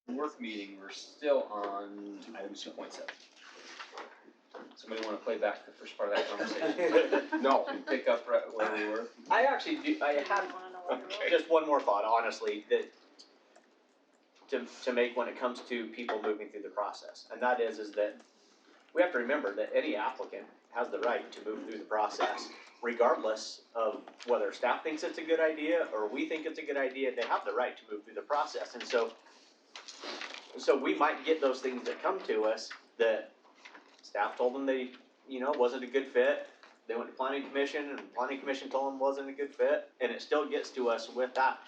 work meeting, we're still on item 2.7. Somebody want to play back the first part of that conversation? No. And pick up right where we were? I actually do, I have just one more thought, honestly, that to make when it comes to people moving through the process. And that is that we have to remember that any applicant has the right to move through the process, regardless of whether staff thinks it's a good idea or we think it's a good idea. They have the right to move through the process. And so we might get those things that come to us that staff told them they, wasn't a good fit. They went to planning commission and planning commission told them wasn't a good fit, and it still gets to us with that.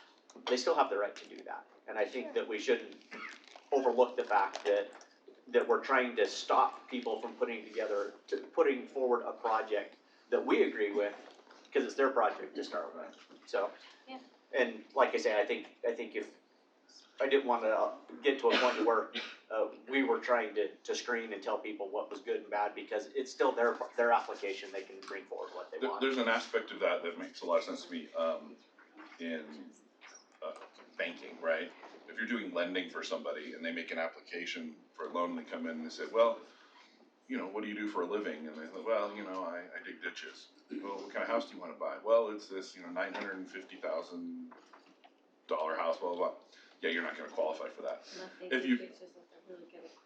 They still have the right to do that. And I think that we shouldn't overlook the fact that we're trying to stop people from putting forward a project that we agree with, because it's their project to start with. So, yeah. And like I say, I think if I didn't want to get to a point where we were trying to screen and tell people what was good and bad, because it's still their application. They can bring forward what they want. There's an aspect of that makes a lot of sense to me in banking, right? If you're doing lending for somebody and they make an application for a loan, they come in and they say, well, what do you do for a living? And they say, well, I dig ditches. Well, what kind of house do you want to buy? Well, it's this, $950,000 house, blah, blah, blah. Yeah, you're not going to qualify for that. If you,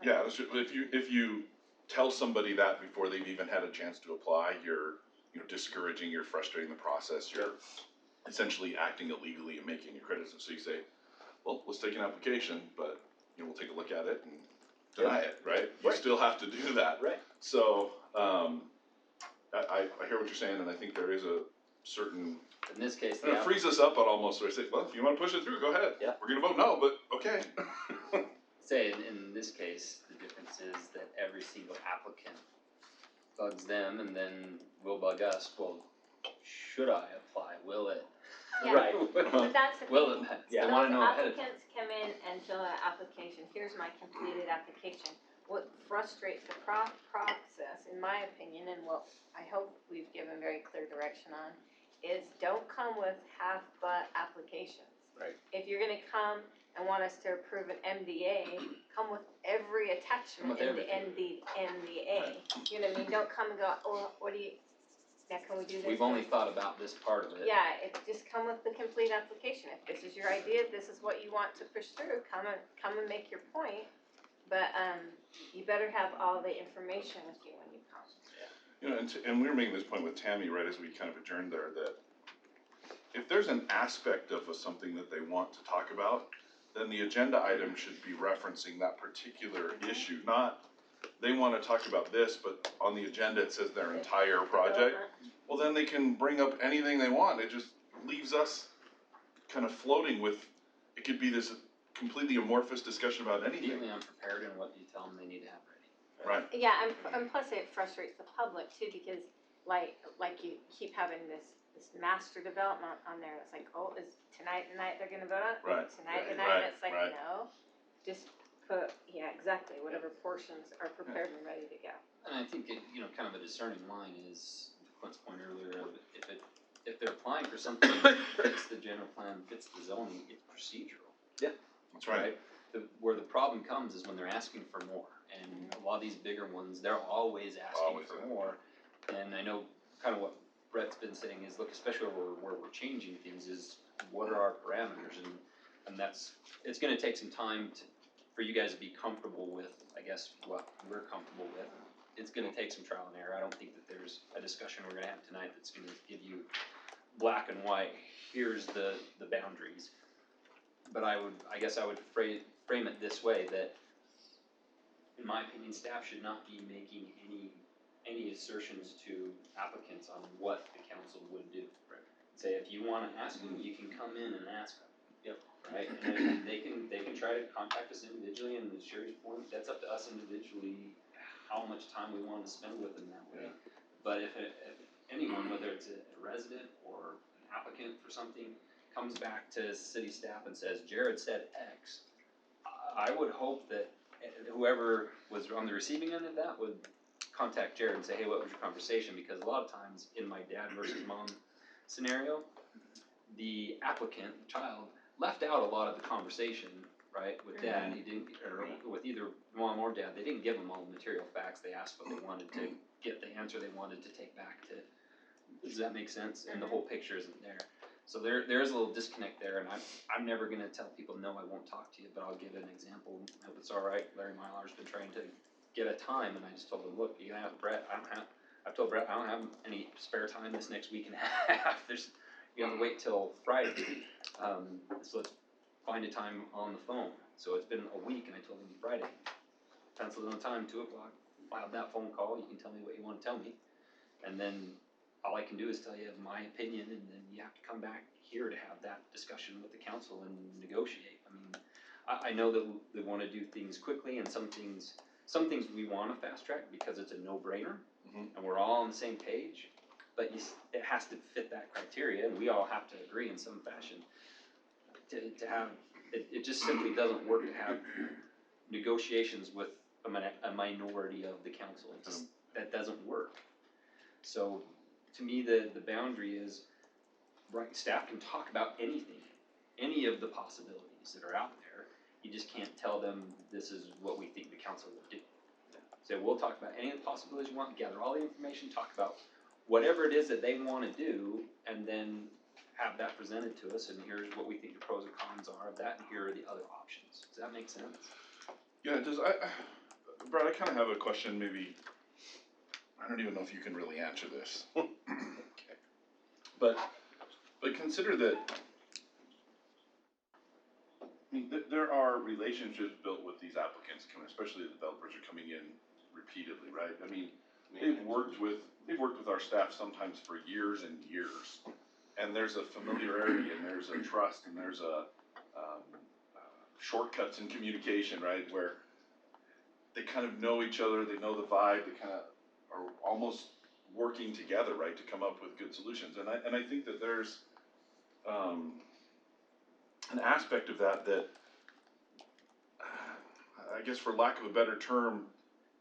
yeah, if you tell somebody that before they've even had a chance to apply, you're discouraging, you're frustrating the process, you're essentially acting illegally and making a criticism. So you say, well, let's take an application, but we'll take a look at it and deny it, right? You still have to do that. Right. So I hear what you're saying, and I think there is a certain. In this case, it frees us up on almost where I say, well, if you want to push it through, go ahead. Yeah. We're gonna vote no, but okay. Say in this case, the difference is that every single applicant bugs them, and then will bug us. Well, should I apply? Will it? Yeah. Right. But that's the Will thing. it? Yeah. They want to know ahead of time. Applicants come in and fill out an application. Here's my completed application. What frustrates the process, in my opinion, and what I hope we've given very clear direction on, is don't come with half-butt applications. Right. If you're going to come and want us to approve an MDA, come with every attachment in the MDA. You know what I mean? Don't come and go, oh, what do you? Now, can we do this? We've only thought about this part of it. Yeah, just come with the complete application. If this is your idea, this is what you want to push through, come and make your point. But you better have all the information with you when you come. And we were making this point with Tammy right as we kind of adjourned there, that if there's an aspect of something that they want to talk about, then the agenda item should be referencing that particular issue, not they want to talk about this, but on the agenda it says their entire project. Well, then they can bring up anything they want. It just leaves us kind of floating with, it could be this completely amorphous discussion about anything. Completely unprepared in what you tell them they need to have ready. Right. Yeah, and plus it frustrates the public too, because like you keep having this master development on there. It's like, oh, is tonight the night they're going to vote on it? Right. Tonight the night, and it's like, no, just put, exactly, whatever portions are prepared and ready to go. And I think kind of a discerning line is Clint's point earlier of if they're applying for something that fits the general plan, fits the zoning, it's procedural. Yeah, that's right. Where the problem comes is when they're asking for more, and a lot of these bigger ones, they're always asking for more. And I know kind of what Brett's been saying is, look, especially where we're changing things, is what are our parameters, and that's, it's going to take some time for you guys to be comfortable with, I guess, what we're comfortable with. It's going to take some trial and error. I don't think that there's a discussion we're going to have tonight that's going to give you black and white, here's the boundaries. But I guess I would frame it this way, that in my opinion, staff should not be making any assertions to applicants on what the council would do. Right. Say, if you want to ask them, you can come in and ask them. Yep. Right. And they can try to contact us individually. And to Sherry's point, that's up to us individually how much time we want to spend with them that way. Yeah. But if anyone, whether it's a resident or an applicant for something, comes back to city staff and says, Jared said X, I would hope that whoever was on the receiving end of that would contact Jared and say, hey, what was your conversation? Because a lot of times in my dad versus mom scenario, the applicant, the child, left out a lot of the conversation right? With dad, he didn't, or with either mom or dad, they didn't give them all the material facts. They asked what they wanted to get the answer they wanted to take back to. Does that make sense? And the whole picture isn't there. So there is a little disconnect there, and I'm never gonna tell people no, I won't talk to you, but I'll give an example. I hope it's all right. Larry Mylar's been trying to get a time, and I just told him, look, you can have Brett. I've told Brett I don't have any spare time this next week and a half. You have to wait till Friday. So let's find a time on the phone. So it's been a week, and I told him Friday. Penciled in a time, 2 o'clock. Filed that phone call. You can tell me what you want to tell me, and then all I can do is tell you my opinion, and then you have to come back here to have that discussion with the council and negotiate. I mean, I know that they want to do things quickly, and some things we want to fast track because it's a no-brainer, and we're all on the same page. But it has to fit that criteria, and we all have to agree in some fashion. To have it just simply doesn't work to have negotiations with a minority of the council. That doesn't work. So, to me, the boundary is, right, staff can talk about anything, any of the possibilities that are out there. You just can't tell them this is what we think the council will do. So we'll talk about any of the possibilities you want, gather all the information, talk about whatever it is that they want to do, and then have that presented to us, and here's what we think the pros and cons are of that, and here are the other options. Does that make sense? Yeah, it does. Brad, I kind of have a question, maybe. I don't even know if you can really answer this. Okay. But consider that, I mean, there are relationships built with these applicants, especially the developers are coming in repeatedly, right? I mean, they've worked with our staff sometimes for years and years, and there's a familiarity, and there's a trust, and there's a shortcuts in communication, right? Where they kind of know each other, they know the vibe, they kind of are almost working together, right, to come up with good solutions. And I think that there's an aspect of that I guess, for lack of a better term,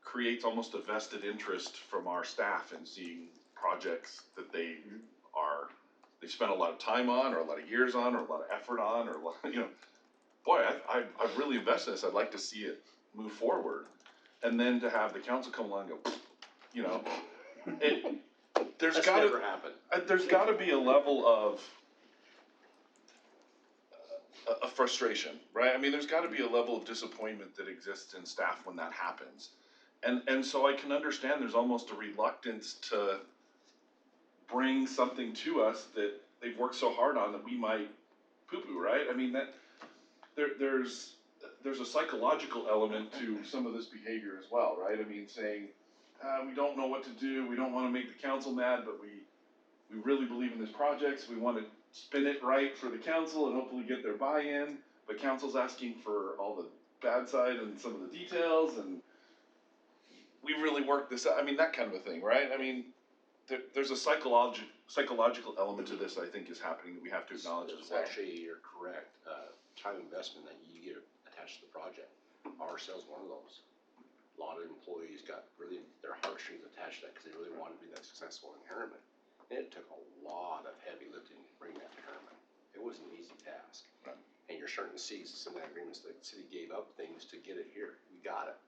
creates almost a vested interest from our staff in seeing projects that they spend a lot of time on, or a lot of years on, or a lot of effort on, or boy, I've really invested in this. I'd like to see it move forward, and then to have the council come along and go, there's got to be a level of a frustration, right? I mean, there's got to be a level of disappointment that exists in staff when that happens, and so I can understand there's almost a reluctance to bring something to us that they've worked so hard on that we might poo-poo, right? I mean, that there's a psychological element to some of this behavior as well, right? I mean, saying we don't know what to do, we don't want to make the council mad, but we really believe in this project, so we want to spin it right for the council and hopefully get their buy-in, but council's asking for all the bad side and some of the details, and we really worked this out. I mean, that kind of a thing, right? I mean, there's a psychological element to this, I think, is happening that we have to acknowledge as well. Actually, you're correct. Time investment that you get attached to the project. Our sales one of those. A lot of employees got really their heartstrings attached to that because they really wanted to be that successful in Herriman. And it took a lot of heavy lifting to bring that to Herriman. It wasn't an easy task. Right. And you're starting to see some of the agreements the city gave up things to get it here. We got it.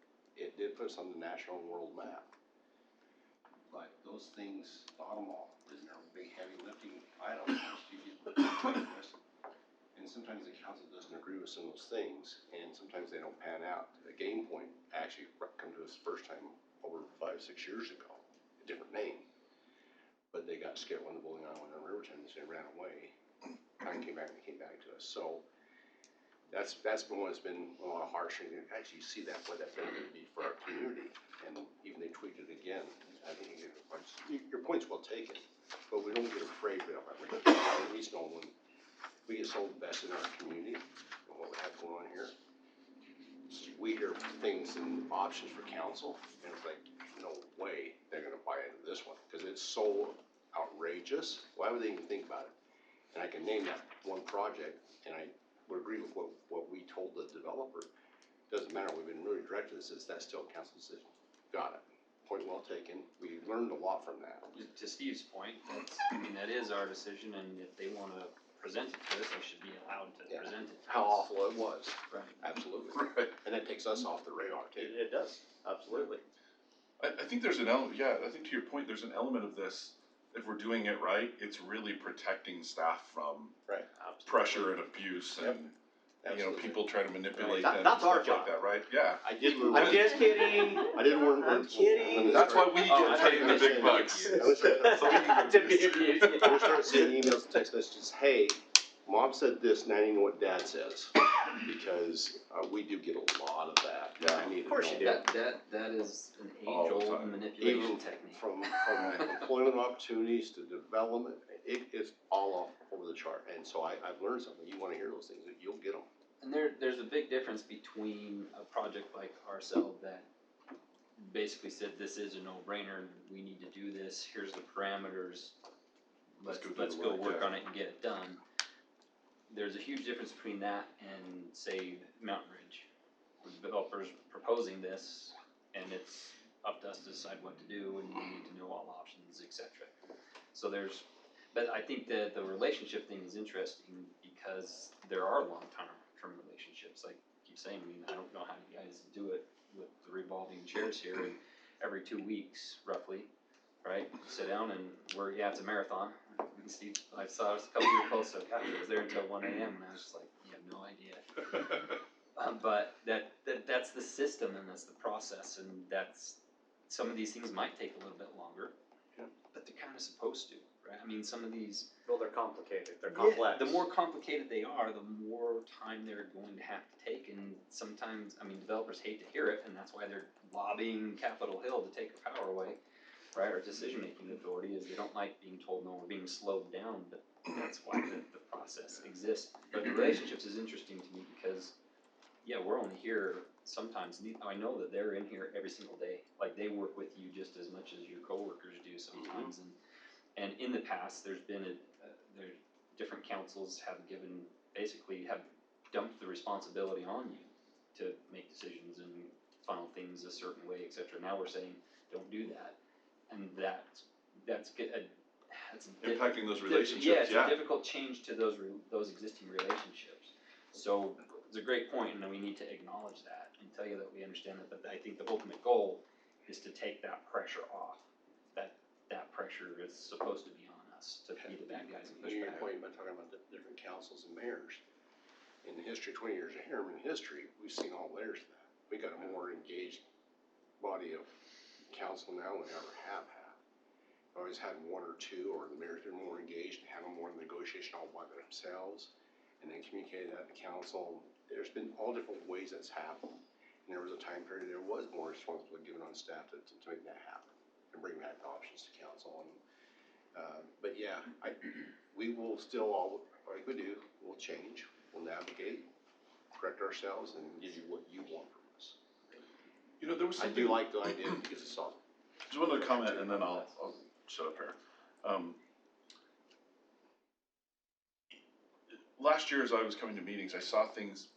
It did put us on the national and world map. But those things, bottom all, is there big heavy lifting items to get invested. And sometimes the council doesn't agree with some of those things, and sometimes they don't pan out. The Game Point actually come to us the first time over 5-6 years ago, a different name. But they got scared when the bowling alley went on Riverton, so they ran away. And came back to us. So that's been what's been a lot of heartstrings. Actually, you see that what that benefit would be for our community, and even they tweaked it again. I think your point's well taken, but we don't get afraid of it. At least know when we get so invested in our community and what we have going on here. We hear things and options for council, and it's like, no way they're going to buy into this one because it's so outrageous. Why would they even think about it? And I can name that one project, and I would agree with what we told the developer. Doesn't matter. We've been really direct to this. That's still a council decision. Got it. Point well taken. We learned a lot from that. To Steve's point, that is our decision, and if they want to presented to us, we should be allowed to Yeah. present it. to How us. awful it was, Right. absolutely. Right. And that takes us off the radar too. It does, absolutely. I think there's an element, yeah, I think to your point, there's an element of this, if we're doing it right, it's really protecting staff from Right. pressure and abuse and, you know, Absolutely. people try to manipulate That- them and that's our stuff like job. that, right? Yeah. I did learn. I'm just kidding. I did learn. I'm kidding. That's why we Oh, get I paid the thought big you bucks. meant I was- So we can To go be do this. abused, We're yeah. starting sending emails and text messages, hey, mom said this, now you know what dad says. Because, we do get a lot of that. Yeah. I need to Of course know. you do. That is an All the age-old time. manipulation Even technique. from employment opportunities to development, it's all off over the chart. And so I've learned something, you wanna hear those things, you'll get them. And there's a big difference between a project like ourselves that basically said this is a no-brainer, we need to do this, here's the parameters, Let's go do let's the go work, work yeah. on it and get it done. There's a huge difference between that and, say, Mountain Ridge, where the developer's proposing this, and it's up to us to decide what to do, and we need to know all options, et cetera. So but I think that the relationship thing is interesting, because there are long-term relationships, like I keep saying, I mean, I don't know how you guys do it with the revolving chairs here, and every 2 weeks, roughly, right, sit down and it's a marathon. Steve, I saw a couple of your posts, I was there until 1 AM, and I was just like, you have no idea. But that's the system, and that's the process, and some of these things might take a little bit longer, Yeah. but they're kinda supposed to, right? I mean, some of these, Well, they're complicated, they're yeah, complex. the more complicated they are, the more time they're going to have to take, and sometimes, I mean, developers hate to hear it, and that's why they're lobbying Capitol Hill to take the power away, right? Our decision-making authority is they don't like being told no, we're being slowed down, but that's why the process exists. But the relationships is interesting to me because, yeah, we're only here sometimes, I know that they're in here every single day, like they work with you just as much as your coworkers do sometimes, and in the past, there's been different councils have dumped the responsibility on you to make decisions and funnel things a certain way, et cetera. Now we're saying, don't do that, and that's good. Impacting those relationships, Yeah, it's a difficult change to those existing relationships. So it's a great point, and we need to acknowledge that and tell you that we understand that. But I think the ultimate goal is to take that pressure off. That pressure is supposed to be on us to be the bad guys and push Your back. point about talking about the different councils and mayors. In the history, 20 years of Herriman history, we've seen all layers of that. We got a more engaged body of council now than we ever have had. Always had one or two, or the mayor's been more engaged and having more negotiation all by themselves, and then communicated that to council. There's been all different ways that's happened. And there was a time period there was more responsibility given on staff to make that happen and bring back the options to council. And, but yeah, we will still like we do, we'll change, we'll navigate, correct ourselves, and give you what you want from us. You know, there was I something. do like the idea because it's solid. Just wanted to comment, and then I'll shut up here. Last year, as I was coming to meetings, I saw things.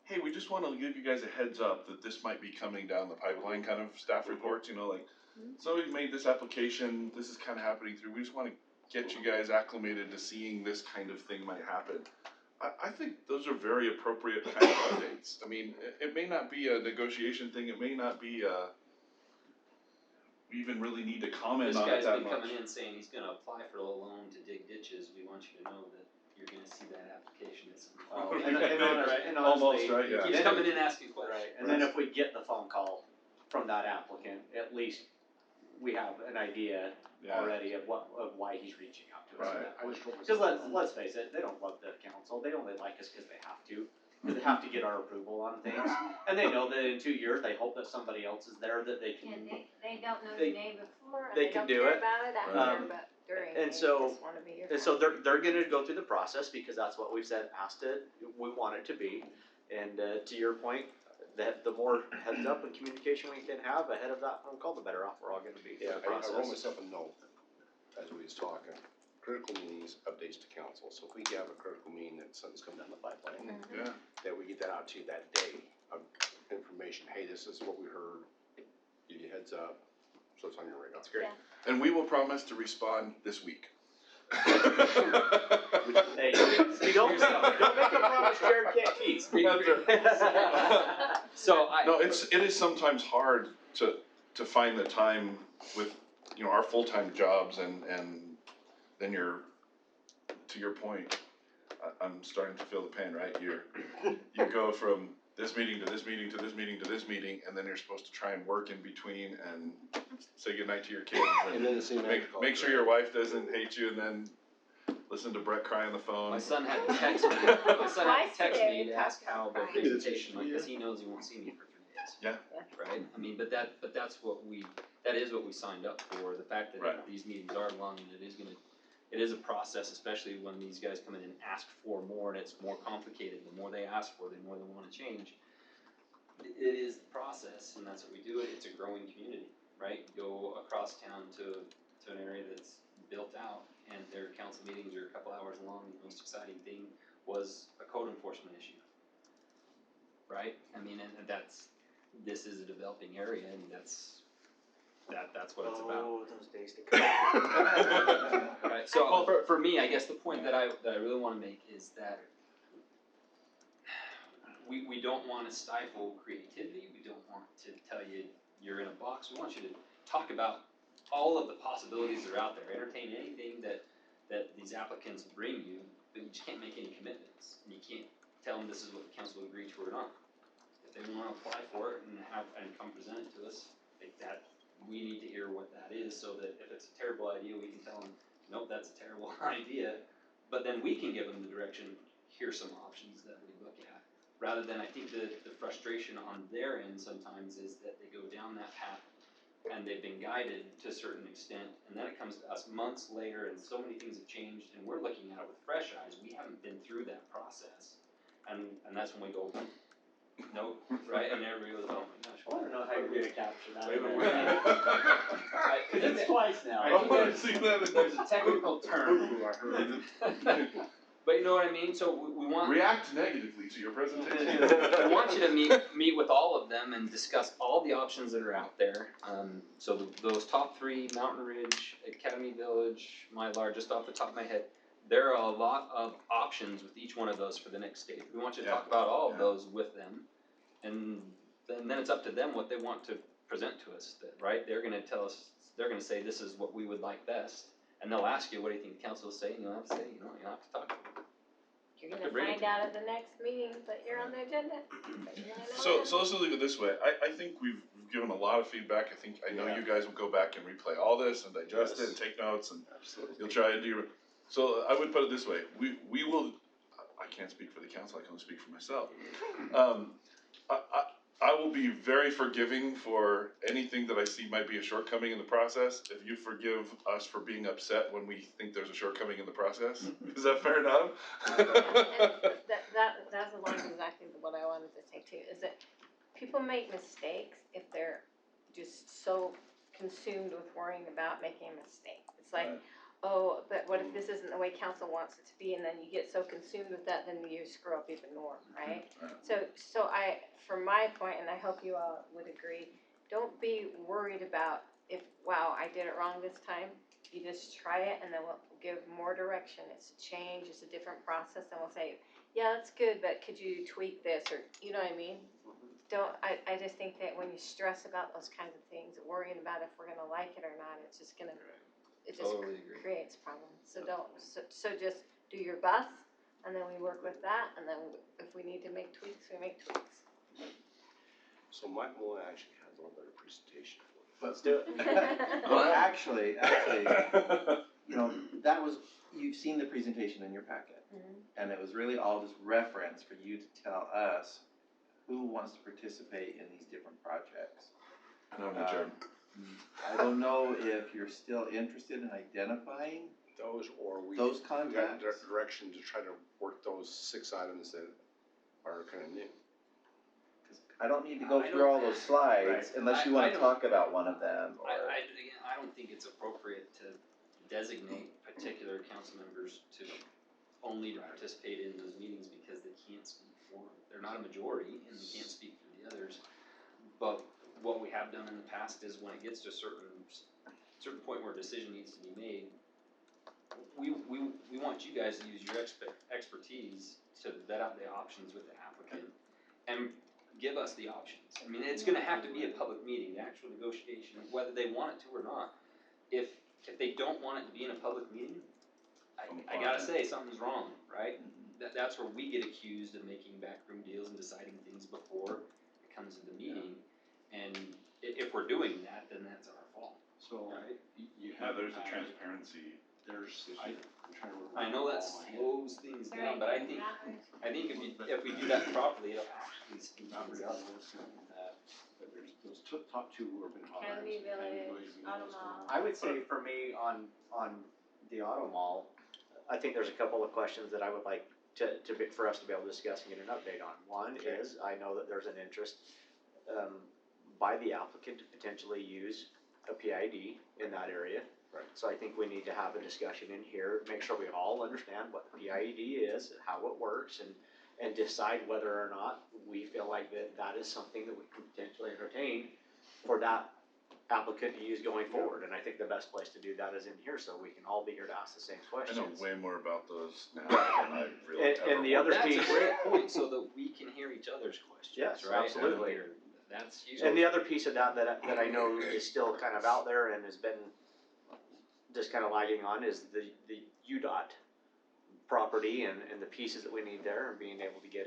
Hey, we just want to give you guys a heads up that this might be coming down the pipeline, kind of staff reports. You know, like somebody made this application. This is kind of happening through. We just want to get you guys acclimated to seeing this kind of thing might happen. I think those are very appropriate kind of updates. I mean, it may not be a negotiation thing. It may not be a. We even really need to comment This on it guy's that been much. coming in saying he's gonna apply for a loan to dig ditches. We want you to know that you're gonna see that application at some point. And Almost, honestly, right, yeah. He's then coming in asking questions. Right, and then if we get the phone call from that applicant, at least we have an idea Yeah. already of why he's reaching out to us. Right. I was told Because let's face it, they don't love the council, they only like us because they have to. Because they have to get our approval on things, and they know that in 2 years, they hope that somebody else is there that they can. And they don't know They- your name before, and they they can don't do care it. about it after, Um, but during, and they so- just wanna be your And so friend. they're gonna go through the process because that's what we've said, we want it to be. And, to your point, that the more heads up and communication we can have ahead of that phone call, the better off we're all gonna be for Yeah, the I wrote process. myself a note as we was talking, critical meetings, updates to council, so if we have a critical meeting that something's coming down the pipeline, Yeah. that we get that out to you that day of information, hey, this is what we heard, give you a heads up, so it's on your radar. That's great. Yeah. And we will promise to respond this week. Hey, you don't make a promise Jared can't keep. So No, it is sometimes hard to find the time with, our full-time jobs and then to your point, I'm starting to feel the pain, right? You go from this meeting to this meeting to this meeting to this meeting, and then you're supposed to try and work in between and say goodnight to your kids And then the same make sure your wife doesn't hate you, and then listen to Brett cry on the phone. my son had to text me. My son had to text me to ask how the presentation went, because he knows he won't see me for 3 days. Yeah. Right. I mean, but that's what that is what we signed up for. The fact that Right. these meetings are long, and it is a process, especially when these guys come in and ask for more, and it's more complicated. The more they ask for, the more they want to change. It is the process, and that's what we do. It's a growing community, right? Go across town to an area that's built out, and their council meetings are a couple hours long. The most exciting thing was a code enforcement issue, right? I mean, and this is a developing area, and that's what it's about. Oh, those days to come. Right. So for me, I guess the point that I really want to make is that we don't want to stifle creativity. We don't want to tell you you're in a box. We want you to talk about all of the possibilities that are out there. Entertain anything that these applicants bring you, but you just can't make any commitments. And you can't tell them this is what the council agreed to or not. If they want to apply for it and come present it to us, we need to hear what that is, so that if it's a terrible idea, we can tell them, nope, that's a terrible idea. But then we can give them the direction. Here's some options that we look at. Rather than, I think the frustration on their end sometimes is that they go down that path and they've been guided to a certain extent, and then it comes to us months later and so many things have changed, and we're looking at it with fresh eyes. We haven't been through that process, and that's when we go, nope, right? And everybody goes, oh my gosh. I wanna know how you're gonna capture that. It's twice now. There's a technical term. But you know what I mean? So we want React negatively to your presentation. I want you to meet with all of them and discuss all the options that are out there. So those top 3, Mountain Ridge, Academy Village, Mylar, just off the top of my head, there are a lot of options with each one of those for the next stage. We want you to talk about all of those with them, and then it's up to them what they want to present to us. Right? They're going to tell us. They're going to say this is what we would like best, and they'll ask you what do you think the council is saying. You'll have to say, you'll have to talk to them. You're gonna find out at the next meeting that you're on the agenda. So let's leave it this way. I think we've given a lot of feedback. I know you guys will go back and replay all this and digest it and take notes, and you'll try and do your. So I would put it this way: we will. I can't speak for the council. I can only speak for myself. I will be very forgiving for anything that I see might be a shortcoming in the process. If you forgive us for being upset when we think there's a shortcoming in the process, is that fair enough? That's along exactly what I wanted to say too. Is that people make mistakes if they're just so consumed with worrying about making a mistake. It's like, oh, but what if this isn't the way council wants it to be, and then you get so consumed with that, then you screw up even more, right? So from my point, and I hope you all would agree, don't be worried about if, wow, I did it wrong this time. You just try it, and then we'll give more direction. It's a change, it's a different process, and we'll say, yeah, that's good, but could you tweak this, or, you know what I mean? I just think that when you stress about those kinds of things, worrying about if we're gonna like it or not, it's just gonna, it just creates problems. So so just do your best, and then we work with that, and then if we need to make tweaks, we make tweaks. So Mike Moore actually has a little better presentation for you. Let's do it. Well, actually, that was, you've seen the presentation in your packet. And it was really all just reference for you to tell us who wants to participate in these different projects. I know, Richard. I don't know if you're still interested in identifying Those, or those we got contacts. direction to try to work those 6 items that are kind of new. I don't need to go through all those slides unless you want to talk about one of them. Or I don't think it's appropriate to designate particular council members to only participate in those meetings because they can't speak for them. They're not a majority and they can't speak for the others. But what we have done in the past is when it gets to a certain point where a decision needs to be made, we want you guys to use your expertise to vet out the options with the applicant and give us the options. I mean, it's gonna have to be a public meeting, the actual negotiation, whether they want it to or not. If they don't want it to be in a public meeting, I gotta say, something's wrong, right? That's where we get accused of making backroom deals and deciding things before it comes to the meeting. And if we're doing that, then that's our fault, So, right? you Yeah, have. there's a transparency. There's, I'm trying to remember. I know that all my head. slows things down, but I think if we do that properly, it'll actually speed things up. But there's those top two urban patterns. Canby Village, Auto Mall. I would say for me on the auto mall, I think there's a couple of questions that I would like for us to be able to discuss and get an update on. One is, I know that there's an interest, by the applicant to potentially use a PID in that area. Right. So I think we need to have a discussion in here, make sure we all understand what the PID is, and how it works, and decide whether or not we feel like that is something that we can potentially entertain for that applicant to use going forward. And I think the best place to do that is in here, so we can all be here to ask the same I questions. know way more about those now than I really And the ever other That's piece, a great point, so that we can hear each other's questions, Yes, right? absolutely. That's usually. and the other piece of that I know is still kind of out there and has been just kind of lagging on is the UDOT property and the pieces that we need there, and being able to get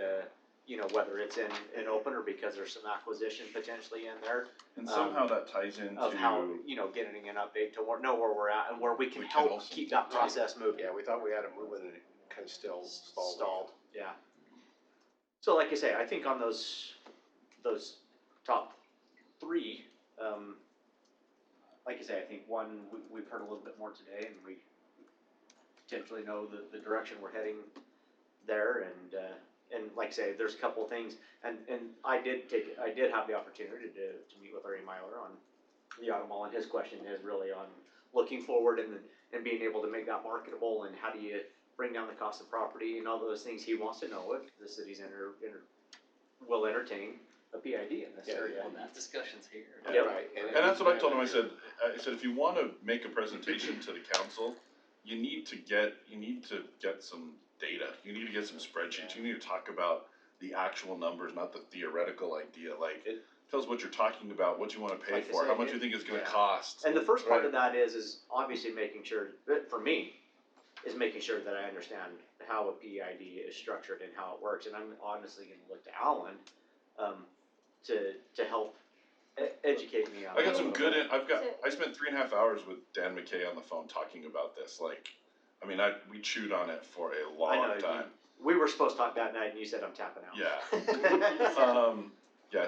whether it's in open or because there's some acquisition potentially in there, And somehow that ties into. of how, getting an update to know where we're at and where we can We can help also- keep that process moving. Yeah, we thought we had it moving and it kind of still stalled. Stalled, yeah. So like I say, I think on those top three, like I say, I think one, we've heard a little bit more today, and we potentially know the direction we're heading there, and like I say, there's a couple of things, and I did have the opportunity to meet with Larry Myler on the auto mall, and his question is really on looking forward and being able to make that marketable, and how do you bring down the cost of property and all those things. He wants to know if the city's will entertain a PID in this area. Well, that discussion's here. Yep. Right. And that's what I told him. I said, if you wanna make a presentation to the council, you need to get some data. You need to get some spreadsheets. You need to talk about the actual numbers, not the theoretical idea. Like, tell us what you're talking about, what you wanna pay Like I for, say, how much you think it's gonna yeah. cost. And the first part of that is obviously making sure, for me, is making sure that I understand how a PID is structured and how it works. And I'm honestly gonna look to Alan, to help educate me on I got that. some good, I spent 3.5 hours with Dan McKay on the phone talking about this. Like, I mean, we chewed on it for a I long know, time. we were supposed to talk that night and you said I'm tapping out. Yeah. Yeah.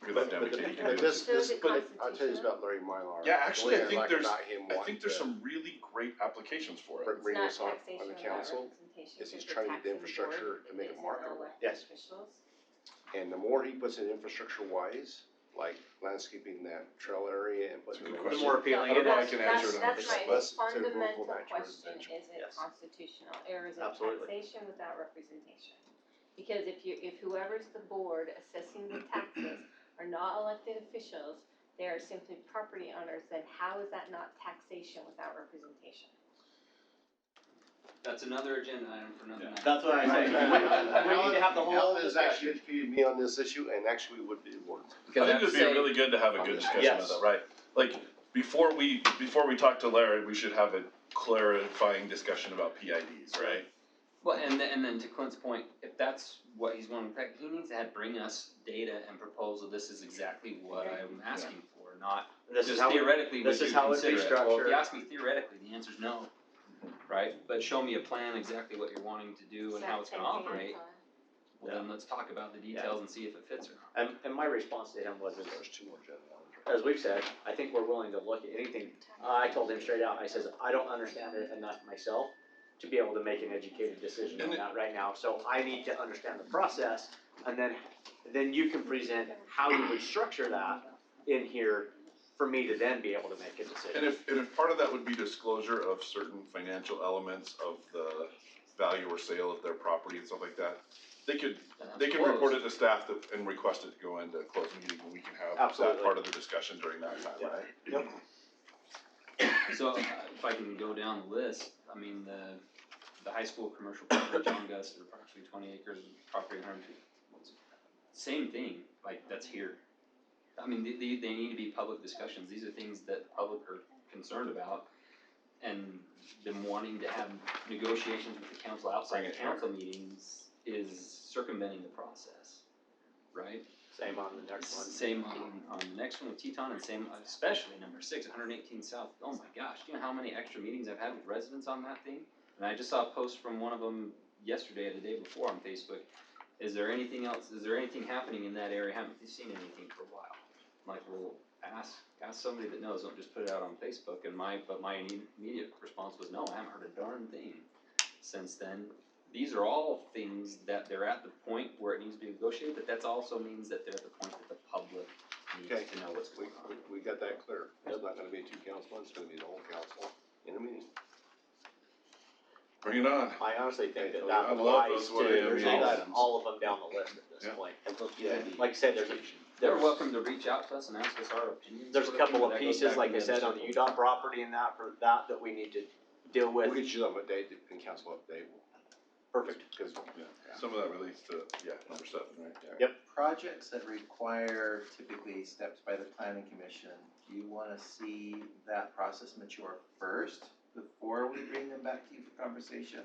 Look at that Dan But McKay. You can but do this, it. So is it I'll tell you about Larry Mylar. Yeah, actually, The I way think like there's, about him I wanting think there's to some really great applications for it. bring It's this not on taxation the without council, representation, is he's because trying to get the taxing infrastructure board and make it is marketable. elected Yes. officials. And the more he puts in infrastructure wise, like landscaping that trail area and putting. That's a good The question. more appealing I don't it know, I is. can answer it That's 100%. right, Let's his say we'll go fundamental back to question, residential. is it Yes. constitutional, or is it Absolutely. taxation without representation? Because if whoever's the board assessing the taxes are not elected officials, they are simply property owners, then how is that not taxation without representation? That's another agenda item for another night. That's what I say. We need to have the whole Alan has actually discussion. educated me on this issue, and actually would be more. I think it'd be really good to have a good discussion Yes. of that, right? Like, before we talk to Larry, we should have a clarifying discussion about PIDs, right? Well, and then to Clint's point, if that's what he's wanting, he needs to bring us data and proposal. This is exactly what I'm asking for, not This is just how theoretically, would this you is how it'd be consider it? Well, if you structured. ask me theoretically, the answer's no, right? But show me a plan, exactly what you're wanting to do and how it's gonna operate. Well, then let's talk about the details and see if it fits or not. And my response to him was, There's two more agenda items. as we've said, I think we're willing to look at anything. I told him straight out, I says, I don't understand it enough myself to be able to make an educated decision on that right now. So I need to understand the process, and then you can present how you would structure that in here for me to then be able to make a And decision. if part of that would be disclosure of certain financial elements of the value or sale of their property and stuff like that, they could report it to staff and request it to go into a closed meeting, and we can have that Absolutely. part of the discussion during that time, Yeah. right? Yep. So if I can go down the list, I mean, the high school commercial property, John Gus, are approximately 20 acres of property, 100 feet. Same thing, like, that's here. I mean, they need to be public discussions. These are things that the public are concerned about. And them wanting to have negotiations with the council outside of council meetings is circumventing the process, right? Same on the next one. Same on the next one with Teton, and same, especially number 6, 118 South. Oh my gosh, do you know how many extra meetings I've had with residents on that thing? And I just saw a post from one of them yesterday or the day before on Facebook. Is there anything else? Is there anything happening in that area? Haven't you seen anything for a while? I'm like, well, ask somebody that knows. Don't just put it out on Facebook. And my immediate response was, no, I haven't heard a darn thing since then. These are all things that they're at the point where it needs to be negotiated, but that also means that they're at the point that the public needs Okay. to know what's going on. We got that clear. It's not gonna be 2 councilmen, it's gonna be the whole council in a meeting. Bring it on. I honestly think that I that love applies those to one items. all of them down the list at this Yeah. point. Yeah. Like I said, They're welcome to reach out to us and ask us our opinions. there's a sort of couple thing, of but that goes pieces, back like to I the said, other on the circle. UDOT property and that that we need to deal with. We'll get you up a date and council update. Perfect. Cause, Yeah, some of that relates to, number 7, right? Yep. Projects that require typically steps by the planning commission, do you wanna see that process mature first before we bring them back to you for conversation?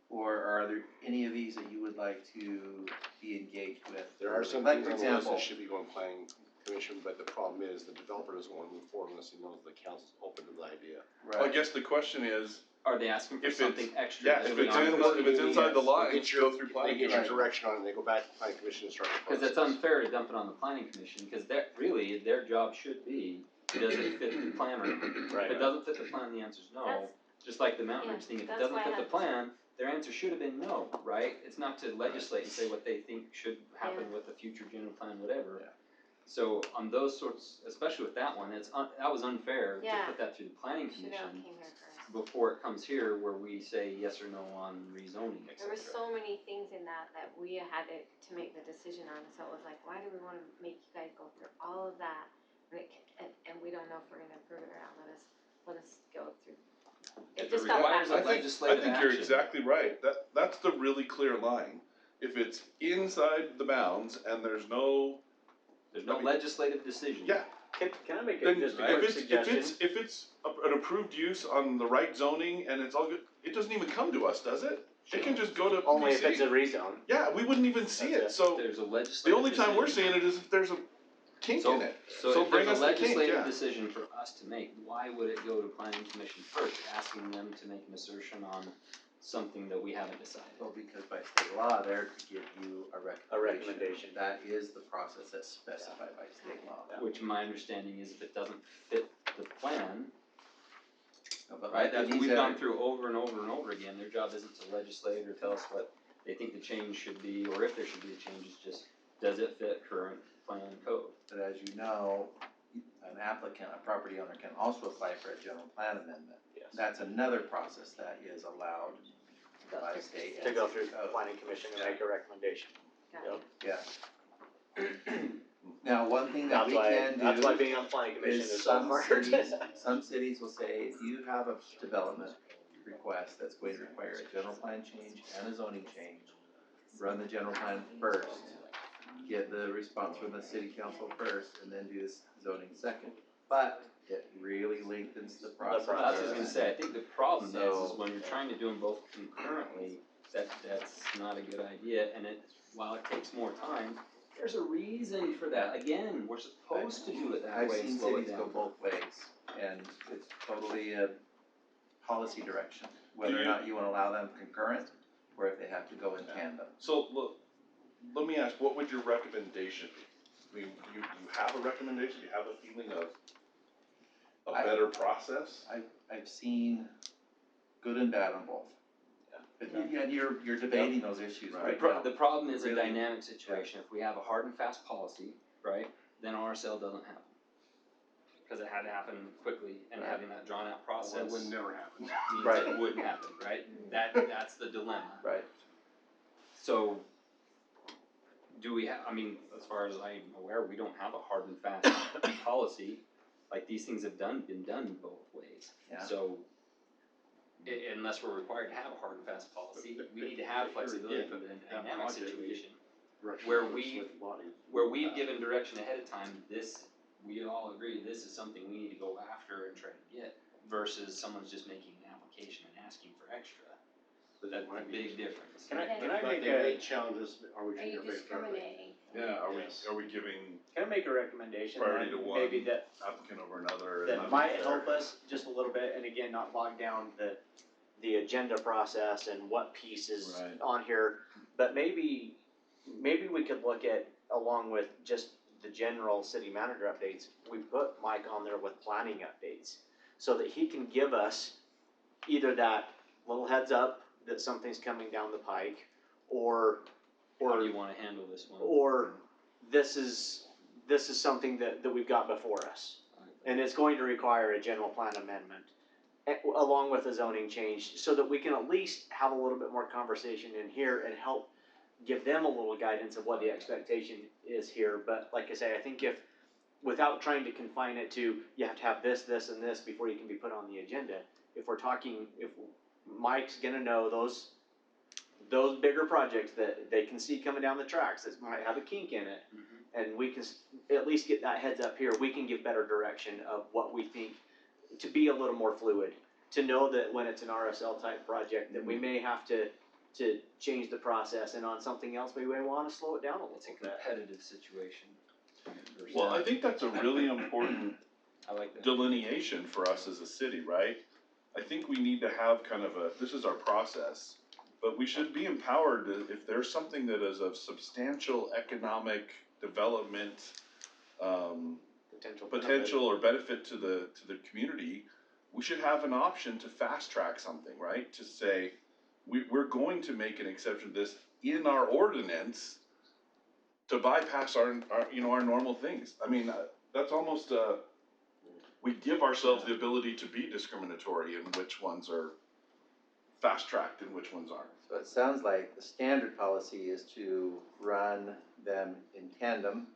Or are there any of these that you would like to be engaged with? there are some Like, things for on the list example, that should be going planning commission, but the problem is the developer doesn't wanna move forward unless he knows the council's open to the idea. Well, I right, guess the question is, Are they asking for If it's- something extra? yeah, just if it's beyond in, what if we it's need? inside the They lines, get go through They planning get your commission. direction on it, they go back to planning commission and start the Because process. it's unfair to dump it on the planning commission, because that, really, their job should be, does it fit the plan or not? If it Right. doesn't fit the plan, the answer's no. That's- Just like the Mountain Ridge yeah, thing, if it that's doesn't why I fit the had- plan, their answer should have been no, right? It's not to legislate and say what they think should happen with the future general plan, whatever. Yeah. So on those sorts, especially with that one, that was unfair to Yeah. put that through the planning Should've commission came here first. before it comes here where we say yes or no on rezoning, et There were cetera. so many things in that we had to make the decision on, so it was like, why do we wanna make you guys go through all of that? And we don't know if we're gonna approve it or not, let us go through. It If just it got requires back. a I legislative think you're action. exactly right. That's the really clear line. If it's inside the bounds and there's no, There's no legislative decision. yeah, Can I make then just a if quick it's, suggestion? if it's an approved use on the right zoning and it's all good, it doesn't even come to us, does it? It can just go to Only if it's a PC. rezone. Yeah, we wouldn't even see That's it, it. so There's a the legislative only time we're decision. seeing it is if there's a kink So, in it. so So if bring there's us a the kink, legislative yeah. decision for us to make, why would it go to planning commission first, asking them to make an assertion on something that we haven't decided? well, because by state law, they're to give you a recommendation. recommendation. That is the process that's specified by state law. Yeah. Which my understanding is if it doesn't fit the plan, No, but right, like that's what these we've other- gone through over and over and over again, their job isn't to legislate or tell us what they think the change should be, or if there should be a change, it's just, does it fit current plan code? But as you know, an applicant, a property owner can also apply for a general plan amendment. Yes. That's another process that is allowed by state. To and go city through code. planning commission and make a recommendation. Got Yep. it. Yeah. Now, one thing that we can That's why do being on planning commission is is so some hard. cities will say, if you have a development request that's going to require a general plan change and a zoning change, run the general plan first, get the response from the city council first, and then do this zoning second. But it really lengthens the process. That's what I was gonna say, I think the problem is So- when you're trying to do them both concurrently, that's not a good idea, and while it takes more time, there's a reason for that, again, we're supposed to do it that I've way, seen slow it cities go down. both ways, and it's totally a policy direction, whether Do or you- not you wanna allow them concurrent, or if they have to go in tandem. So, look, let me ask, what would your recommendation be? I mean, you have a recommendation, you have a feeling of a better process? I've seen good and bad on both. But yeah, you're debating those issues right now. The problem is a Really? dynamic situation, if we have a hard and fast policy, right, then RSL doesn't happen. Cause it had to happen quickly, and Right. having that drawn out Well, process it would never happen. means Right. it wouldn't happen, right? That's the dilemma. Right. So, do we have, I mean, as far as I'm aware, we don't have a hard and fast policy. Like, these things have been done both ways. Yeah. So, unless we're required to have a hard and fast policy, we need to have flexibility for the dynamic situation. Where we've given direction ahead of time, we all agree this is something we need to go after and try to get, versus someone's just making an application and asking for extra. But that's a big difference. Can I But make they a, may challenge us, are we Are you treating everybody fairly? discriminating? Yeah, Yes. are we giving can I make a recommendation priority then, to one maybe that applicant over another? and that not might be fair? help us just a little bit, and again, not bog down the agenda process and what pieces Right. on here, but maybe we could look at, along with just the general city manager updates, we put Mike on there with planning updates, so that he can give us either that little heads up that something's coming down the pike, or How do you wanna handle this one? or this is something that we've got before us. And it's going to require a general plan amendment, along with a zoning change, so that we can at least have a little bit more conversation in here and help give them a little guidance of what the expectation is here. But like I say, I think without trying to confine it to, you have to have this, this, and this before you can be put on the agenda, if Mike's gonna know those bigger projects that they can see coming down the tracks that might have a kink in it, and we can at least get that heads up here, we can give better direction of what we think, to be a little more fluid, to know that when it's an RSL type project, that we may have to change the process, and on something else, we may wanna slow it down a little It's a bit. competitive situation. Well, I think that's a really important I like that. delineation for us as a city, right? I think we need to have kind of this is our process, but we should be empowered if there's something that is of substantial economic development, potential or benefit to the community, we should have an option to fast track something, right? To say, we're going to make an exception to this in our ordinance to bypass our normal things. I mean, that's almost we give ourselves the ability to be discriminatory in which ones are fast tracked and which ones aren't. So it sounds like the standard policy is to run them in tandem,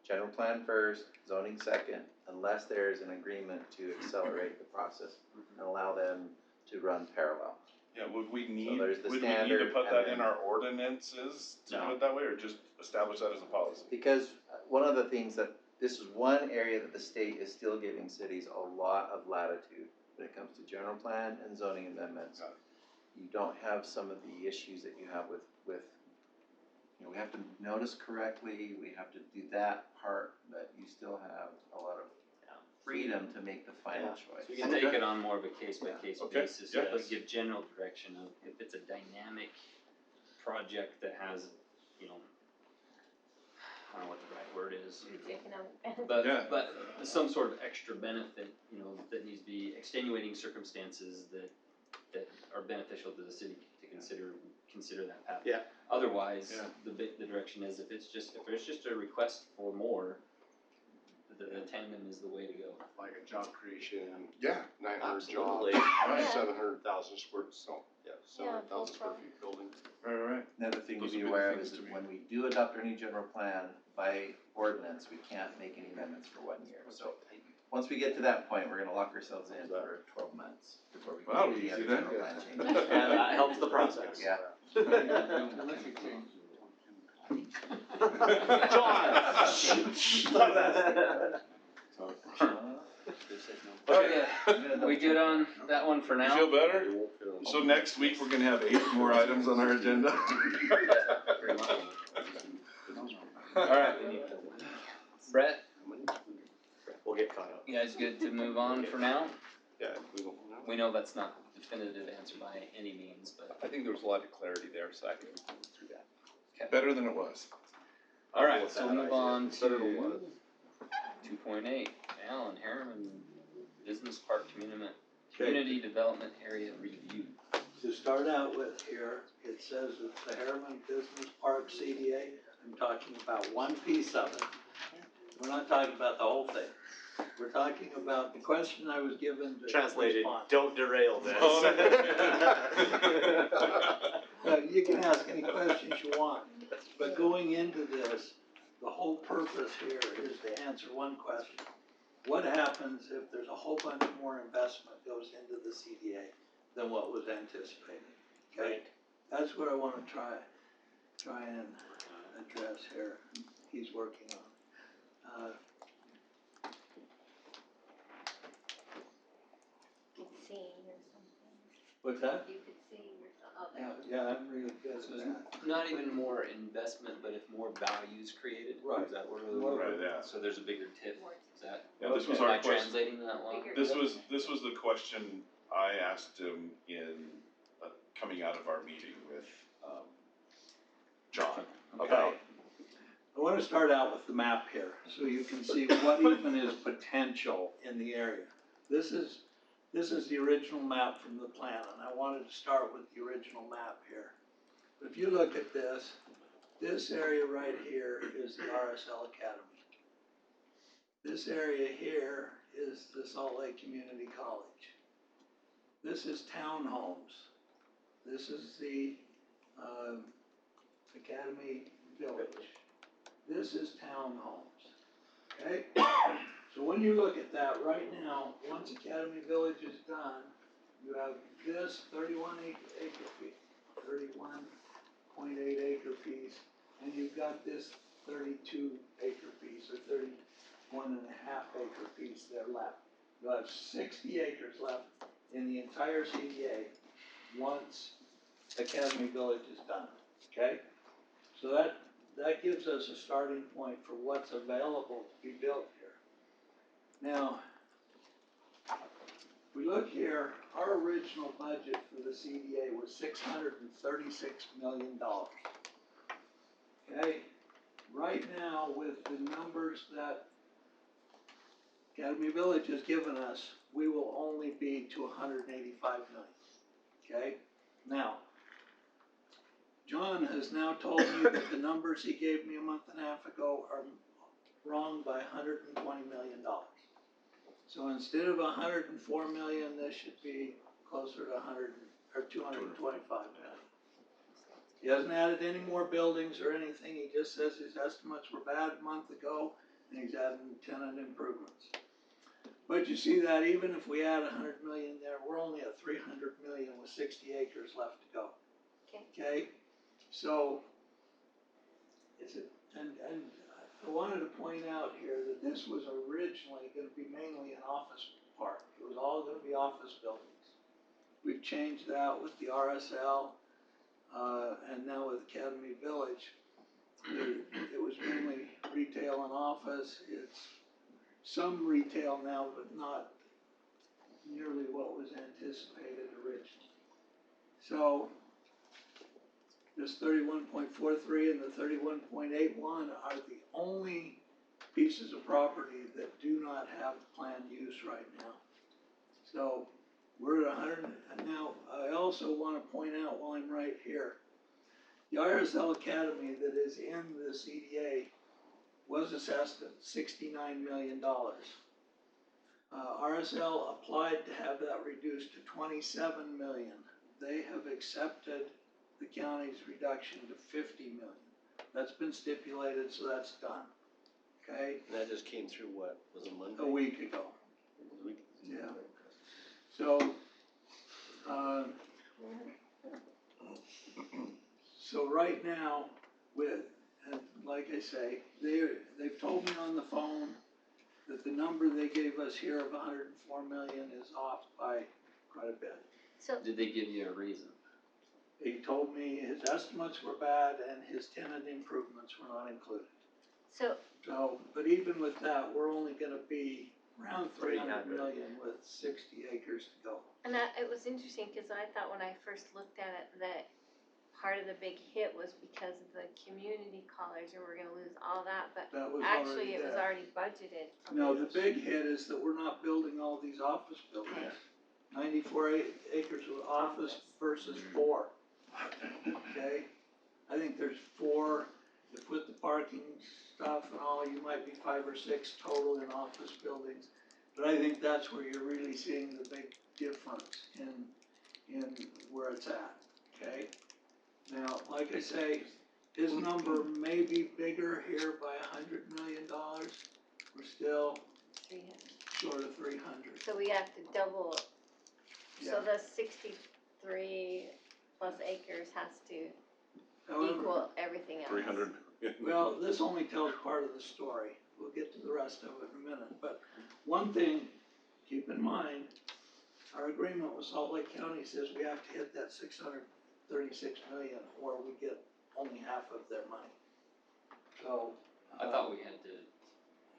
general plan first, zoning second, unless there's an agreement to accelerate the process and allow them to run parallel. Yeah, would we need there's the to standard put and that then- in our ordinances to No. do it that way, or just establish that as a policy? Because one of the things this is one area that the state is still giving cities a lot of latitude when it comes to general plan and zoning amendments. Got it. You don't have some of the issues that you have with, we have to notice correctly, we have to do that part, but you still have a lot of freedom to make the final choice. So we can take it on more of a case by case Okay. basis, Yeah. but give general direction of if it's a dynamic project that has, I don't know what the right word is. You're taking them. But, Yeah. but some sort of extra benefit, that needs to be extenuating circumstances that are beneficial to the city to consider that path. Yeah. Otherwise, Yeah. the direction is if there's just a request for more, the tandem is the way to go. Like a job creation, Yeah. 900 Absolutely. jobs, Yeah. 700,000 square feet building. Right. Another thing to Those be would be the aware of things is to that be- when we do adopt our new general plan by ordinance, we can't make any amendments for 1 year. So once we get to that point, we're gonna lock ourselves in for 12 months before we can Well, do any easy other then. general plan changes. And that helps the process. Yeah. Okay, we good on that one for You now? feel better? So next week, we're gonna have 8 more items on our agenda. Alright, Brett, We'll get caught up. you guys good to move on for now? Yeah, we don't know. We know that's not a definitive answer by any means, but. I think there was a lot of clarity there, so I think we can move through that. Better than it was. Alright, so we'll move on So did it to was. 2.8, Alan, Herriman, Business Park Community Development Area Review. To start out with here, it says it's the Herriman Business Park CDA. I'm talking about one piece of it. We're not talking about the whole thing. We're talking about the question I was given to Translated, respond. don't derail this. You can ask any questions you want, but going into this, the whole purpose here is to answer one question. what happens if there's a whole bunch more investment goes into the CDA than what was anticipated? Okay, that's what I wanna try and address here, he's working on. You could sing or something. What's that? You could sing or something. Yeah, I'm really good So at it's that. not even more investment, but if more value is created, Right. is that what More- Right, yeah. So there's a bigger tip, is that, Yeah, this was am I our question. translating that well? Bigger- This was the question I asked him in, coming out of our meeting with, John about. Okay. I wanna start out with the map here, so you can see what even is potential in the area. This is the original map from the plan, and I wanted to start with the original map here. If you look at this area right here is the RSL Academy. This area here is the Salt Lake Community College. This is townhomes. This is the, Academy Village. This is townhomes, okay? So when you look at that right now, once Academy Village is done, you have this 31.8 acre piece, and you've got this 32 acre piece, or 31.5 acre piece there left. You'll have 60 acres left in the entire CDA once Academy Village is done, okay? So that gives us a starting point for what's available to be built here. Now, if we look here, our original budget for the CDA was $636 million. Okay, right now with the numbers that Academy Village has given us, we will only be to 185 million, okay? Now, John has now told me that the numbers he gave me a month and a half ago are wrong by $120 million. So instead of 104 million, this should be closer to 225 million. He hasn't added any more buildings or anything, he just says his estimates were bad a month ago, and he's adding tenant improvements. But you see that even if we add 100 million there, we're only at 300 million with 60 acres left to go. Okay? So, and I wanted to point out here that this was originally gonna be mainly an office park. It was all gonna be office buildings. We've changed that with the RSL, and now with Academy Village. It was mainly retail and office. It's some retail now, but not nearly what was anticipated originally. So, this 31.43 and the 31.81 are the only pieces of property that do not have planned use right now. So we're at 100, and now I also want to point out while I'm right here, the RSL Academy that is in the CDA was assessed at $69 million. RSL applied to have that reduced to 27 million. They have accepted the county's reduction to 50 million. That's been stipulated, so that's done, okay? And that just came through what, was it Monday? A week ago, A week? yeah. So, so right now, and like I say, they've told me on the phone that the number they gave us here of 104 million is off by quite a bit. So, Did they give you a reason? He told me his estimates were bad and his tenant improvements were not included. so, So, but even with that, we're only gonna be around 300 300. million with 60 acres to go. and it was interesting, cause I thought when I first looked at it, that part of the big hit was because of the community college, and we're gonna lose all that, but That was actually, it was there. already budgeted. No, the big hit is that we're not building all these office buildings. 94 acres of office versus 4. Okay? I think there's 4, if with the parking stuff and all, you might be 5 or 6 total in office buildings. But I think that's where you're really seeing the big difference in where it's at, okay? Now, like I say, his number may be bigger here by $100 million. We're still short of 300. So we have to double, so Yeah. the 63 plus acres has to However, equal everything else. 300. well, this only tells part of the story. We'll get to the rest of it in a minute. But one thing, keep in mind, our agreement with Salt Lake County says we have to hit that 636 million or we get only half of their money. So. I thought we had to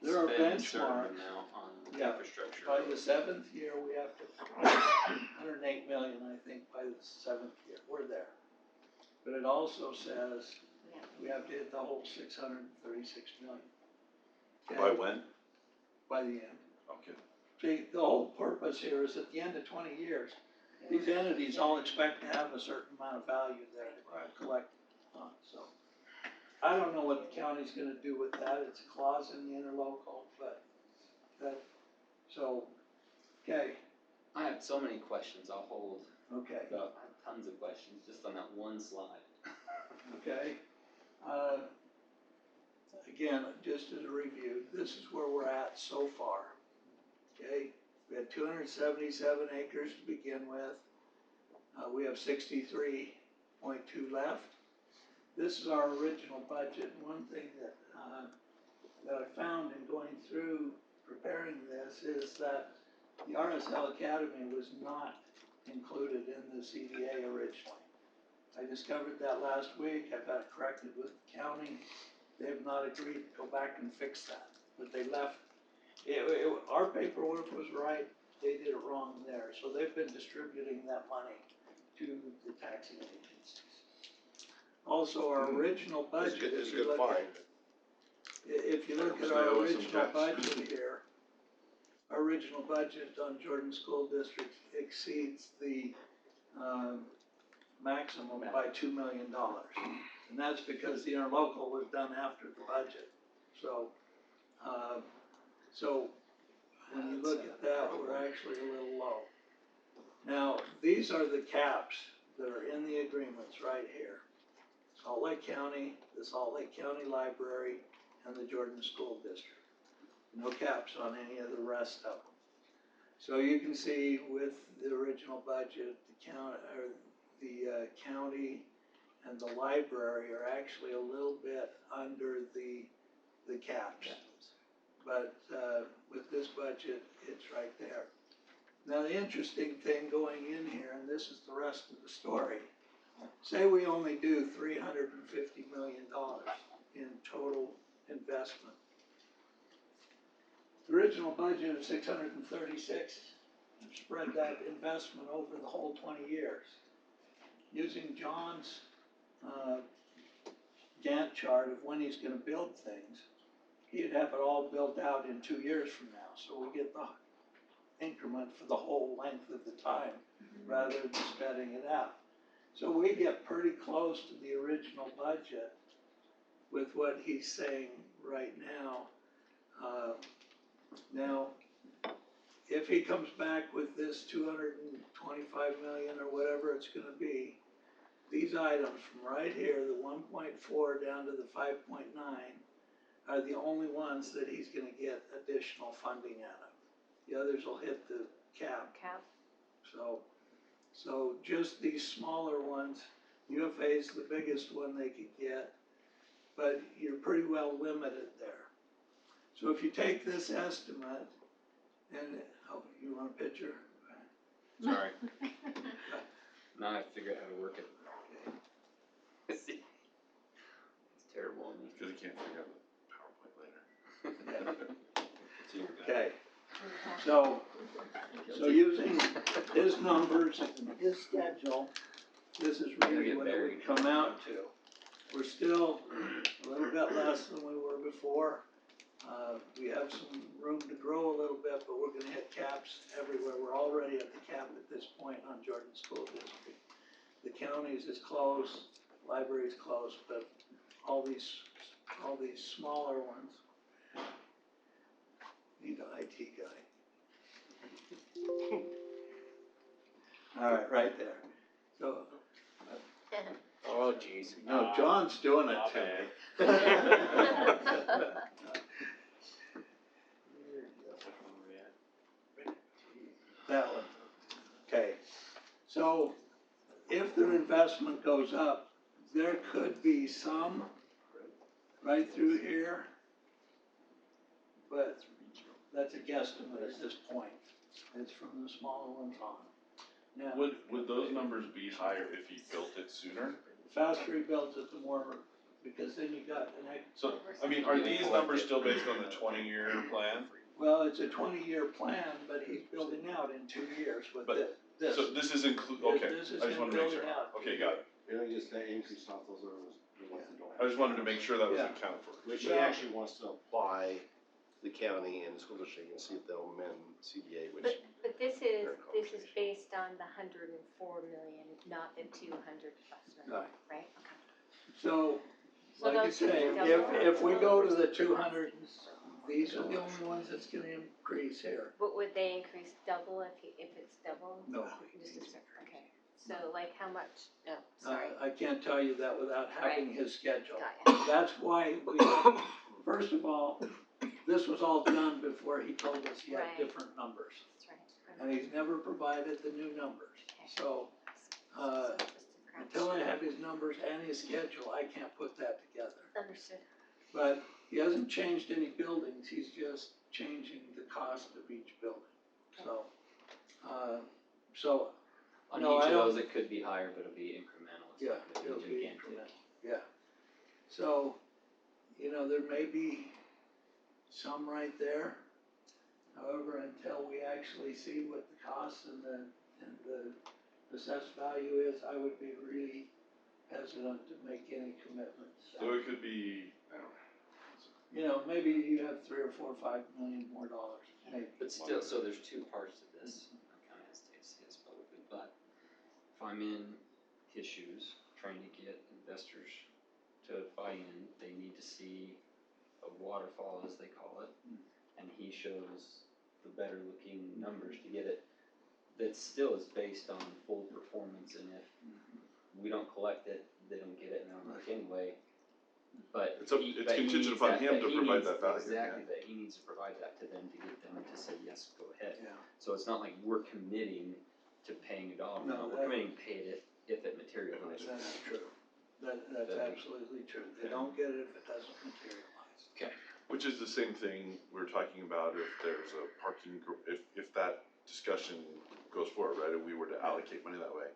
There are spend a certain benchmarks. amount on Yeah. infrastructure. By the 7th year, we have to, 108 million, I think, by the 7th year, we're there. But it also says Yeah. we have to hit the whole 636 million. Okay? By when? By the end. Okay. See, the whole purpose here is at the end of 20 years, these entities all expect to have a certain amount of value there to collect on, so. I don't know what the county's gonna do with that, it's a clause in the interlocal, but, so, okay, I have so many questions, I'll hold, okay. I have tons of questions just on that one slide. Okay, again, just as a review, this is where we're at so far. Okay, we had 277 acres to begin with. We have 63.2 left. This is our original budget. One thing that I found in going through preparing this is that the RSL Academy was not included in the CDA originally. I discovered that last week. I got it corrected with the county. They have not agreed to go back and fix that, but they left. Our paperwork was right. They did it wrong there. So they've been distributing that money to the taxing agencies. Also, our original budget, It's a good find. if you look at our original budget here, our original budget on Jordan School District exceeds the maximum by $2 million. And that's because the interlocal was done after the budget. So, when you look at that, we're actually a little low. Now, these are the caps that are in the agreements right here. Salt Lake County, the Salt Lake County Library, and the Jordan School District. No caps on any of the rest of them. So you can see with the original budget, the county and the library are actually a little bit under the caps. But with this budget, it's right there. Now the interesting thing going in here, and this is the rest of the story, say we only do $350 million in total investment. The original budget of 636, spread that investment over the whole 20 years. Using John's Gantt chart of when he's gonna build things, he'd have it all built out in 2 years from now, so we get the increment for the whole length of the time, rather than spreading it out. So we get pretty close to the original budget with what he's saying right now. Now, if he comes back with this 225 million or whatever it's gonna be, these items from right here, the 1.4 down to the 5.9, are the only ones that he's gonna get additional funding out of. The others will hit the cap. So just these smaller ones, UFA's the biggest one they could get, but you're pretty well limited there. So if you take this estimate, and, oh, you want a picture? Sorry. Now I have to figure out how to work it. See, it's terrible on me. Because you can't figure out the PowerPoint later. So you're good. Okay, so using his numbers and his schedule, this is really what it would come out to. We're still a little bit less than we were before. We have some room to grow a little bit, but we're gonna hit caps everywhere. We're already at the cap at this point on Jordan School District. The counties is close, library's close, but all these smaller ones need an IT guy. All right there. So, Oh, geez. no, John's doing it to me. So if their investment goes up, there could be some right through here. But that's a guesstimate at this point. It's from the smaller ones on. Now, Would those numbers be higher if he built it sooner? the faster he builds it, the more, because then you got an ex, So, I mean, are these numbers still based on the 20-year plan? well, it's a 20-year plan, but he's building out in 2 years with But- this. So this is okay, This is I just him wanted to make building sure. out. Okay, got it. You know, just that increase off those are the ones that don't have. I just wanted to make sure that was Yeah. accounted for. Which he Well- actually wants to apply the county and the school district and see if they'll amend CDA, which, But this is based on the 104 million, not the 200 plus million, Right. right? Okay. So, So like I those say, should be if we go to the 200, these are the only ones that's gonna increase here. But would they increase double if it's double? No. Just a second, okay. So like how much, no, sorry, I can't tell you that without having his schedule. got ya. That's why we, first of all, this was all done before he told us he had Right. different numbers. That's right. And he's never provided the new numbers. Okay. So, until I have his numbers and his schedule, I can't put that together. Understood. But he hasn't changed any buildings, he's just changing the cost of each building. So, On No, each I of those, don't- it could be higher, but it'll be incremental. It's yeah, not gonna it'll be gigantic. incremental, yeah. So, there may be some right there. However, until we actually see what the costs and the assessed value is, I would be really hesitant to make any commitments. So it could be, I don't know. Maybe you have 3 or 4 or 5 million more dollars, maybe. But still, so there's two parts to this. I kind of hesitate to say this publicly, but if I'm in his shoes, trying to get investors to buy in, they need to see a waterfall, as they call it, and he shows the better looking numbers to get it. That still is based on full performance, and if we don't collect it, they don't get it, and they don't look anyway. But It's he contingent needs upon that- him but to he provide needs- that value, Exactly, that he needs to provide that to them to get them to say, yes, go ahead. Yeah. So it's not like we're committing to paying a dollar No, amount, we're that- committing to pay it if it materializes. That's true. That's absolutely true. They don't get it if it doesn't materialize. Which is the same thing we're talking about if there's a parking, if that discussion goes forward, right, and we were to allocate money that way.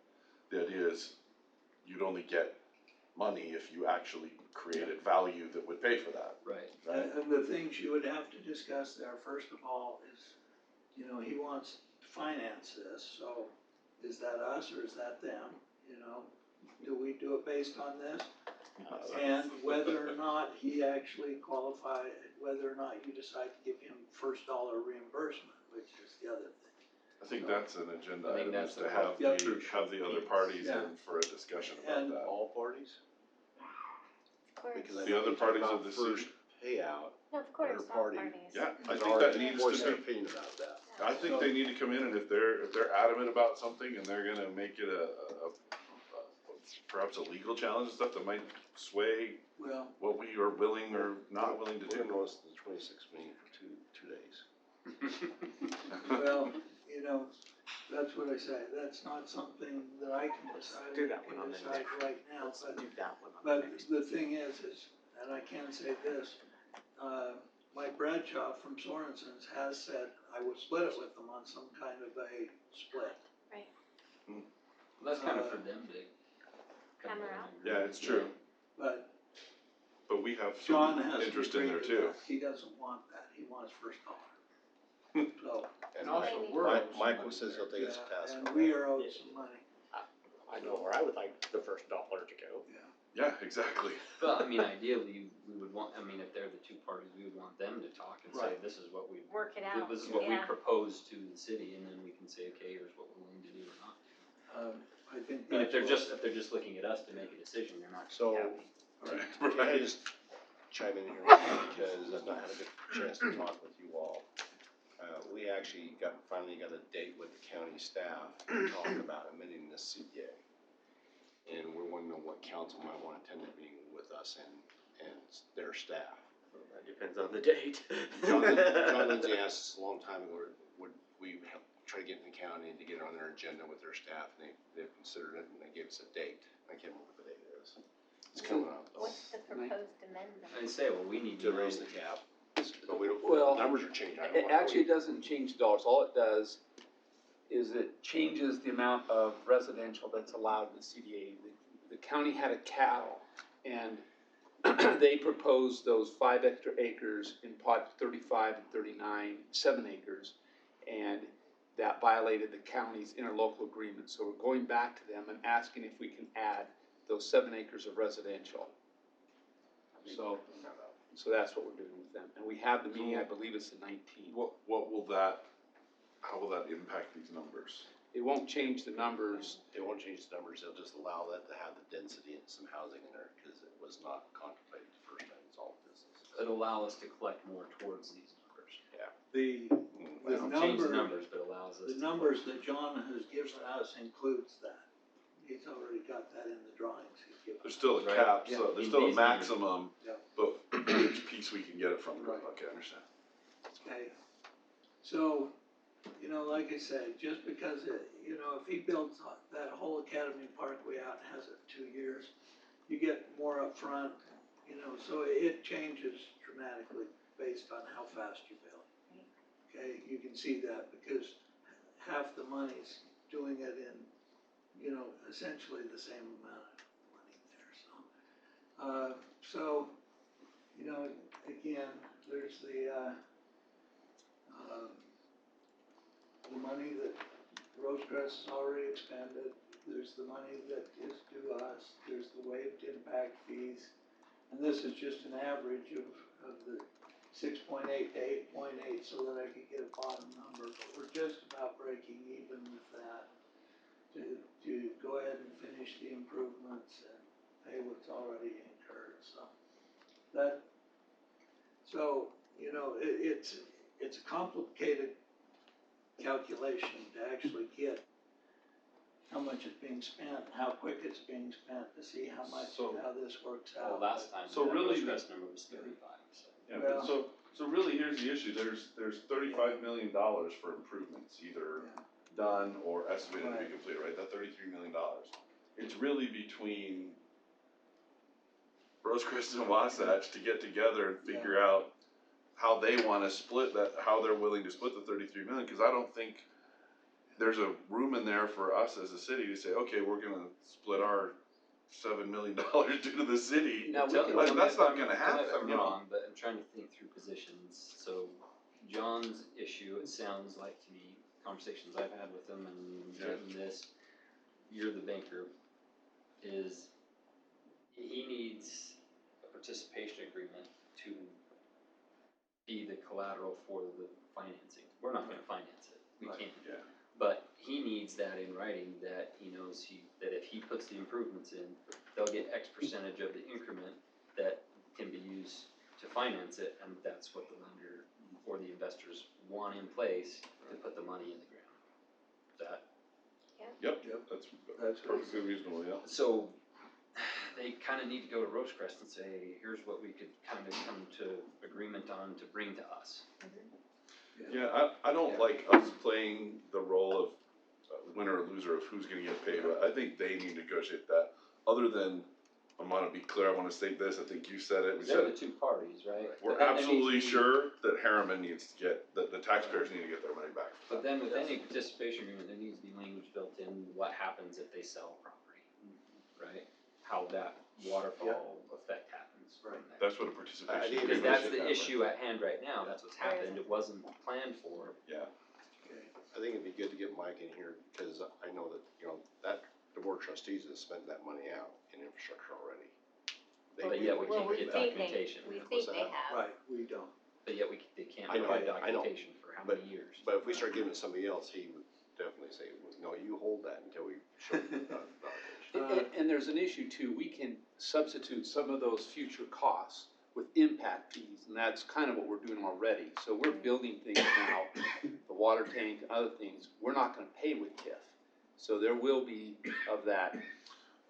The idea is you'd only get money if you actually created value that would pay for that, Right. right? And the things you would have to discuss there, first of all, is, he wants to finance this, so is that us or is that them, Do we do it based on this? And whether or not he actually qualified, whether or not you decide to give him first dollar reimbursement, which is the other thing. I think that's an agenda I think item, is that's to the have Yep. the other parties Yeah. in for a discussion about And that. all parties, Of course. because I The know other we talk parties about of the first city. payout. No, of course, Third all party. parties. Yeah, I Has think already that needs voiced their to be, opinion about that. I think they need to come in, and if they're adamant about something and they're gonna make it a perhaps a legal challenge and stuff that might sway Well, what we are willing or not willing to We're do. gonna notice the 26 million for two days. well, that's what I say, that's not something that I can decide. Do that I one can on the decide next. right now, Let's but do that one on But the next. the thing is, and I can say this, Mike Bradshaw from Sorensen's has said, I would split it with them on some kind of a split. Well, that's kind of for them to. come Hammer in out. and- Yeah, it's true, But but we have John some has interest in there agreed to too. that. He doesn't want that, he wants first dollar. So, And also, we're Michael says he'll take us to yeah, task. and on we that. are owed some money, I know where I would like the first dollar to go. Yeah, exactly. But I mean, ideally, we would want, if they're the two parties, we would want them to talk and say, Right. this is what we, Work it out. this is what we Yeah. propose to the city, and then we can say, okay, here's what we're willing to do or not. I think I mean, if that's they're just looking at us to make a decision, they're not So- gonna be happy. Right, Can I right. just chime in here because I've not had a good chance to talk with you all. We actually finally got a date with the county staff to talk about amending this CDA. And we're wanting to know what council might want to attend that meeting with us and their staff. That depends on the date. John Lindsay asked us a long time ago, would we try to get in the county to get it on their agenda with their staff, and they've considered it, and they gave us a date. I can't remember what the date it is. It's coming up. What's the proposed amendment? I say, well, we need To to know. raise the cap, but we don't, Well, the numbers are changing. I don't It know how actually we- doesn't change the dollars, all it does is it changes the amount of residential that's allowed in the CDA. The county had a cap, and they proposed those 5 extra acres in pot 35 and 39, 7 acres, and that violated the county's interlocal agreement, so we're going back to them and asking if we can add those 7 acres of residential. So that's what we're doing with them, and we have the meeting, I believe it's the 19th. How will that impact these numbers? It won't change the numbers. It won't change the numbers, they'll just allow that to have the density and some housing in there, because it was not contemplated the first time, it's all business. It'll allow us to collect more towards these numbers. The We don't change the numbers, but allows us. The to numbers that John has given us includes that. He's already got that in the drawings he's given. There's still a Right. cap, Yeah. so there's In still a these numbers. maximum, Yeah. but which piece we can get it from. Right. Okay, I understand. Okay, so, you know, like I said, just because if he builds that whole Academy Parkway out and has it 2 years, you get more upfront, so it changes dramatically based on how fast you build. Okay, you can see that because half the money's doing it in, essentially the same amount of money there, so, again, there's the money that Rosecrest has already expended, there's the money that is due us, there's the waived impact fees, and this is just an average of the 6.8 to 8.8, so that I could get a bottom number, but we're just about breaking even with that to go ahead and finish the improvements and pay what's already incurred, it's a complicated calculation to actually get how much is being spent, how quick it's being spent, to see how this works Well, out. last time, So that really- Rosecrest number was 35, so. Yeah, Well- but so really, here's the issue, there's $35 million for improvements, either Yeah. done or estimated to Right. be completed, right, that $33 million. It's really between Rosecrest and Wasatch to get together and figure out how they wanna split that, how they're willing to split the 33 million, cause I don't think there's a room in there for us as a city to say, okay, we're gonna split our $7 million due to the city. Now, we Tell- can- tell me That's if not I'm- gonna tell me if happen, I'm you know? wrong, but I'm trying to think through positions, so John's issue, it sounds like to me, conversations I've had with him and getting this, you're the banker, is he needs a participation agreement to be the collateral for the financing. We're not gonna finance it, we Right. can't. Yeah. But he needs that in writing, that he knows that if he puts the improvements in, they'll get X percentage of the increment that can be used to finance it, and that's what the lender or the investors want in place to put the money in the ground. That, Yep, Yep. that's perfectly reasonable, yeah. so they kinda need to go to Rosecrest and say, here's what we could kinda come to agreement on to bring to us. Yeah, I don't like us playing the role of winner or loser of who's gonna get paid, but I think they need to negotiate that. Other than, I wanna be clear, I wanna state this, I think you said it, we They're said the it. two parties, right? We're But then there absolutely needs to be- sure that Herriman needs to get, that the taxpayers need to get their money back. But then with any participation agreement, there needs to be language built in, what happens if they sell property, right? How that waterfall effect happens from there. That's what a participation I agreement Because should that's have, the right? issue at hand right now, that's what's happened, it wasn't planned for. Yeah, I think it'd be good to get Mike in here, because I know that, that, the board of trustees has spent that money out in infrastructure already. They But do yet we it. can't we get think documentation, We What's think they that? have. Right, we don't. but yet they can't I know, provide I know. documentation for how many years. But if we start giving it to somebody else, he would definitely say, no, you hold that until we show you the documentation. And there's an issue too, we can substitute some of those future costs with impact fees, and that's kind of what we're doing already. So we're building things now, the water tank, other things, we're not gonna pay with TIF. So there will be of that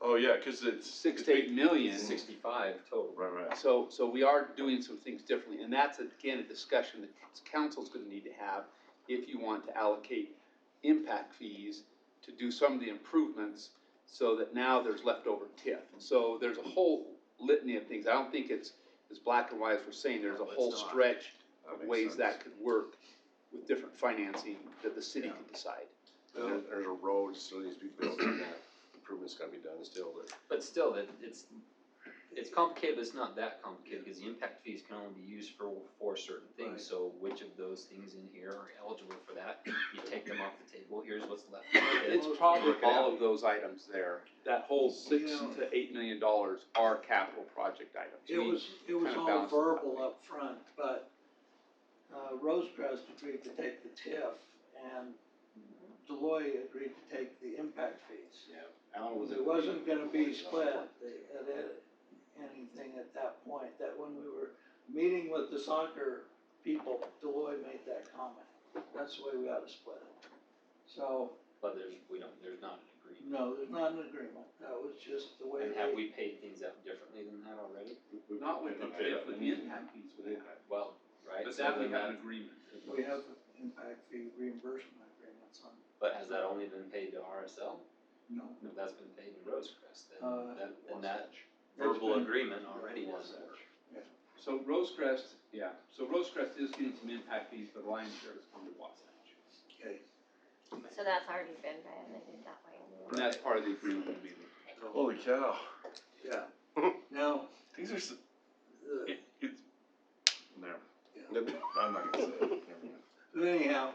oh yeah, cause it's. 6 to 8 million. 65 total. Right. So we are doing some things differently, and that's again a discussion that council's gonna need to have if you want to allocate impact fees to do some of the improvements, so that now there's leftover TIF. So there's a whole litany of things. I don't think it's as black and white as we're saying. There's a No, whole it's not. stretch That of makes ways sense. that could work with different financing that the city could decide. There's a road still needs to be built on that, improvements gotta be done still, But still, it's complicated, but it's not that complicated, because the impact fees can only be used for certain Right. things. So which of those things in here are eligible for that? You take them off the table, here's what's left. It's probably all of those items there. That whole $6 to $8 million are capital project items. It was kinda all balance it that verbal way. up front, but, Rosecrest agreed to take the TIF, and Deloitte agreed to take the impact fees. Alan was. It wasn't gonna be split, anything at that point, that when we were meeting with the soccer people, Deloitte made that comment. That's the way we ought to split it. So, But there's not an agreement. no, there's not an agreement, that was just the way And have they, we paid things out differently than that already? Not with the TIF, with the impact fees, with it. Well, right? But so that we then have an agreement. we have impact fee reimbursement agreements on, But has that only been paid to RSL? no. No, that's been paid to Rosecrest, Uh, then that It's verbal been- agreement already doesn't work. So Rosecrest, so Rosecrest is getting some impact fees, but the lion's share is going to Wasatch. Okay. So that's already been mandated that way. And that's part of the agreement we made. Holy cow. Yeah. Now, These are, uh, it's, never, I'm not gonna say it, never mind. but anyhow,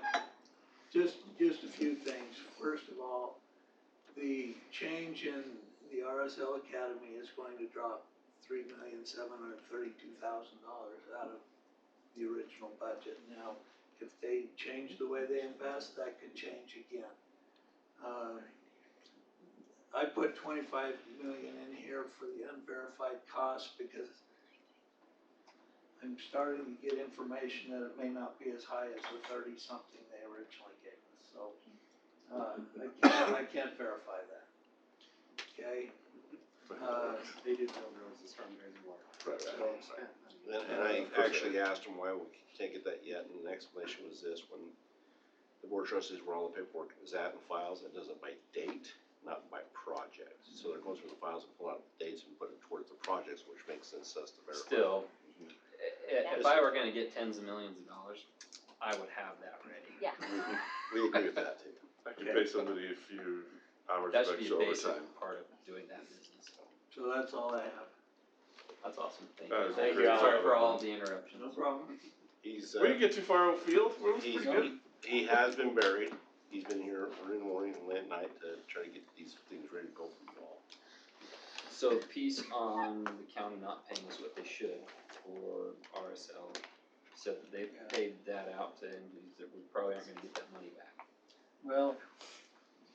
just a few things. First of all, the change in the RSL Academy is going to drop $3,732,000 out of the original budget. Now, if they change the way they invest, that could change again. I put 25 million in here for the unverified costs because I'm starting to get information that it may not be as high as the 30-something they originally gave us, so, I can't verify that. Okay? They did tell there was a storm during the water. And I actually asked him why we can't get that yet, and the explanation was this: when the board of trustees, where all the paperwork is at and files, it does it by date, not by project. So they're going through the files and pull out dates and put it towards the projects, which makes sense to us to verify. Still, if I were gonna get tens of millions of dollars, I would have that ready. Yeah. We agree with that too. I could pay somebody a few hours That of should be extra a basic overtime. part of doing that business. So that's all I have. That's awesome, thank That you. is Thank great. you, sorry for all the interruptions. No problem. He's, We didn't get too far afield, it was he's, pretty good. he has been buried. He's been here early in the morning and late at night to try to get these things ready to go for you all. So the piece on the county not paying us what they should for RSL, said that they've paid that out to entities that we probably aren't gonna get that money back. Well,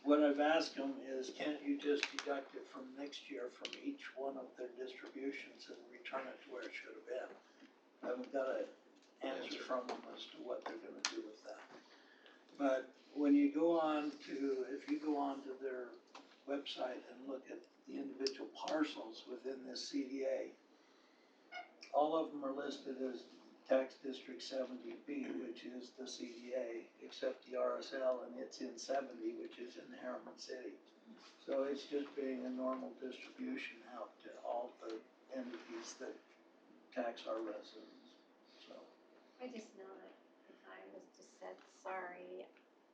what I've asked them is, can't you just deduct it from next year from each one of their distributions and return it to where it should have been? I haven't got an answer from them as to what they're gonna do with that. But when you go on to, if you go on to their website and look at the individual parcels within this CDA, all of them are listed as tax district 70B, which is the CDA, except the RSL, and it's in 70, which is in Herriman City. So it's just being a normal distribution out to all the entities that tax our residents, so. I just know that if I was just said, sorry,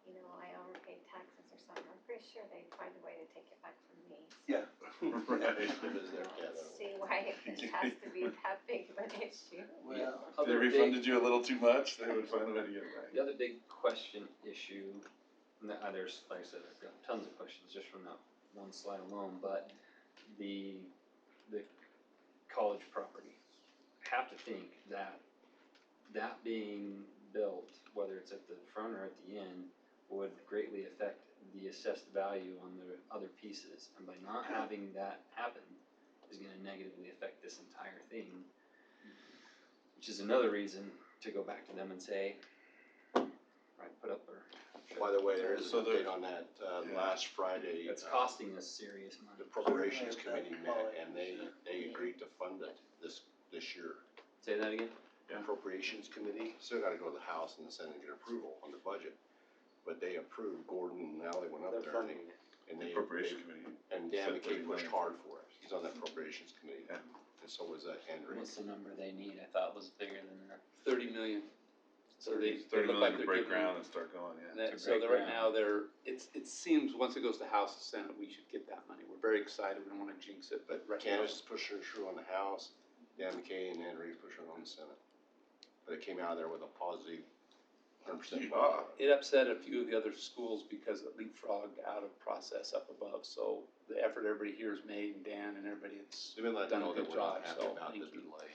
you know, I overpaid taxes or something, I'm pretty sure they'd find a way to take it back from me. Yeah. Right. It is there, I yeah, don't see why it has to be that big of an issue. Well, If they refunded you a little too much, they would find a way to get it back. The other big question issue, and there's, like I said, I've got tons of questions just from that one slide alone, but the college property. I have to think that being built, whether it's at the front or at the end, would greatly affect the assessed value on the other pieces, and by not having that happen is gonna negatively affect this entire thing, which is another reason to go back to them and say, right, put up or. By the way, there is So an there- update on that, Yeah. last Friday. It's costing us serious money. The appropriations committee met and they agreed to fund it this year. Say that again? Yeah. Appropriations committee, still gotta go to the House and the Senate and get approval on the budget. but they approved, Gordon and Ally went up They're there funding it. and they. Appropriation committee. And Dan Set McKay 30 pushed million. hard for it, he's on that appropriations committee, Yeah. and so was Andrew. What's the number they need? I thought was bigger than that. 30 million. So they 30 look like million to they're break giving. ground and start going, yeah. And that, To so break that right ground. now it seems once it goes to House and Senate, we should get that money. We're very excited, we don't wanna jinx it, but right now. Candace is pushing it through on the House, Dan McKay and Andrew is pushing it on the Senate. But it came out of there with a positive 100%. Yeah. It upset a few of the other schools because it leapfrogged out of process up above, so the effort everybody here has made, and Dan and everybody, it's They've been letting done a know that good we're not job, happy so about the thank you. delay,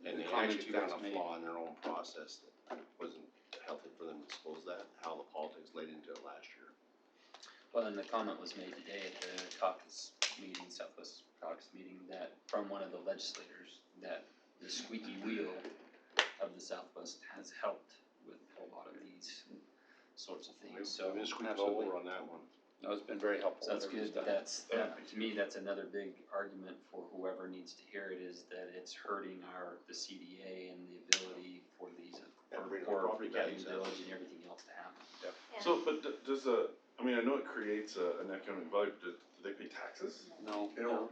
and The they comments actually you found guys a made. flaw in their own process that wasn't healthy for them to disclose that, how the politics laid into it last year. Well, and the comment was made today at the caucus meeting, Southwest caucus meeting, that from one of the legislators, that the squeaky wheel of the Southwest has helped with a lot of these sorts of things, so. We've been squeaking absolutely. over on that one. No, it's been very helpful. So that's whatever good, he's done. to me, that's another big argument for whoever needs to hear it, is that it's hurting the CDA and the ability for these, And bring for our property Gathering values up. Village and everything else to happen. So, but does I mean, I know it creates an economic value, but do they pay taxes? No.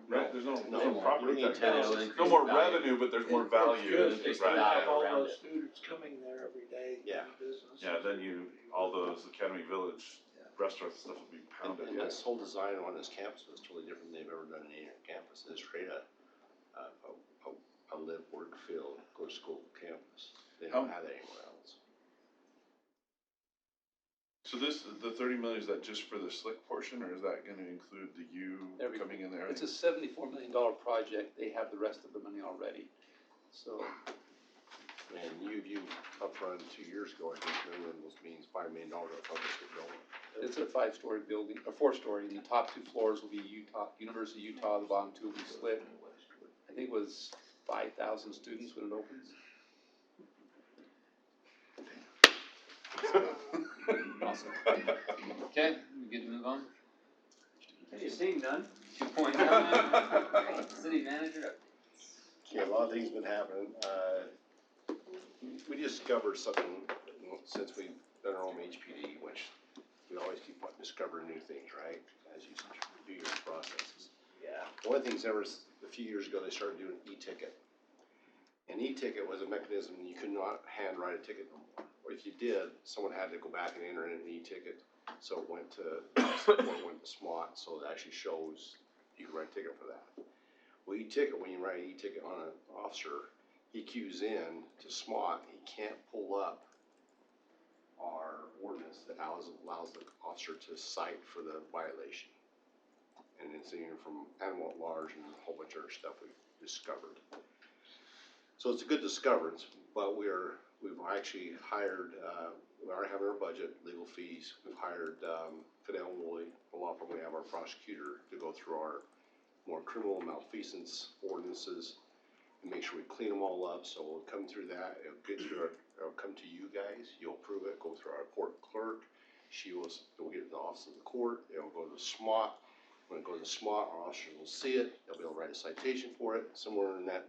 Right, there's no They won't. property You don't tax. need It'll taxes. increase No more the value. revenue, but there's more value. It's Increase good the to value have all around those it. students coming there every day, Yeah. doing business. Yeah, then all those Academy Village restaurants and stuff will be pounded, And yeah. this whole design on this campus is totally different than they've ever done in any other campus. It's create a live, work, feel, go to school campus. They don't have that anywhere else. So the 30 million, is that just for the slick portion, or is that gonna include the Everything. coming in there? It's a $74 million project, they have the rest of the money already, so. And you upfront 2 years ago, I think, remember those means $5 million to help us get going. It's a 5-story building, a 4-story, and the top 2 floors will be University of Utah, the bottom 2 will be split. I think it was 5,000 students when it opens. Awesome. Okay, we good to move on? You seeing none? 2.9, city manager updates. Yeah, a lot of things been happening. We discovered something, since we've done our own HPD, which we always keep discovering new things, right? As you do your processes. Yeah. One of the things a few years ago, they started doing e-ticket. And e-ticket was a mechanism, you could not hand write a ticket no more. Or if you did, someone had to go back and enter in an e-ticket. So it went to SMOT, so it actually shows you can write a ticket for that. Well, e-ticket, when you write an e-ticket on an officer, he cues in to SMOT, he can't pull up our ordinance that allows the officer to cite for the violation. And it's even from animal at large and a whole bunch of other stuff we've discovered. So it's a good discovery, but we've actually hired, we already have our budget, legal fees, we've hired Fidel and Woolley, a law firm, we have our prosecutor to go through our more criminal malfeasance ordinances and make sure we clean them all up, so we'll come through that, it'll come to you guys, you'll approve it, go through our court clerk, we'll get it to the office of the court, it'll go to SMOT, when it goes to SMOT, our officers will see it, they'll be able to write a citation for it, somewhere in that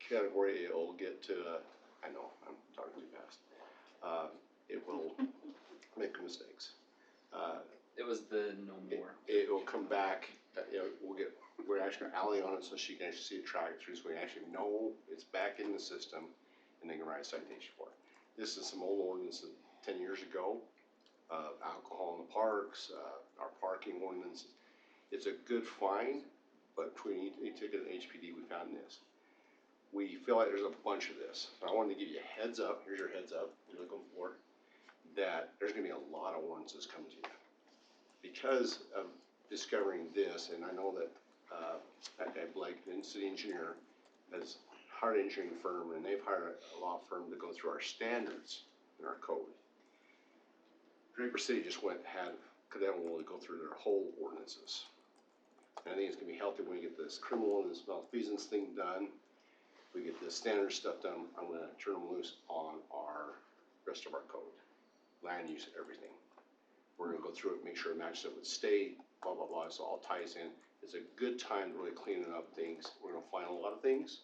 category, it'll get to, I know, I'm talking too fast, it will make mistakes. It was the no more. It will come back, we're actually gonna alley on it so she can actually see it, track it through, so we actually know it's back in the system, and they can write a citation for it. This is some old ordinances 10 years ago, alcohol in the parks, our parking ordinance. It's a good find, but between e-ticket and HPD, we found this. We feel like there's a bunch of this. So I wanted to give you a heads up, here's your heads up, you're looking for, that there's gonna be a lot of ordinances coming to you. Because of discovering this, and I know that that guy Blake, the city engineer, has hired an engineering firm, and they've hired a law firm to go through our standards in our code. Draper City just had Cadell and Woolley go through their whole ordinances. And I think it's gonna be healthy when we get this criminal and this malfeasance thing done. We get the standard stuff done, I'm gonna turn them loose on our rest of our code. Land use, everything. We're gonna go through it, make sure it matches up with state, blah, blah, blah, so it all ties in. It's a good time to really clean up things. We're gonna find a lot of things,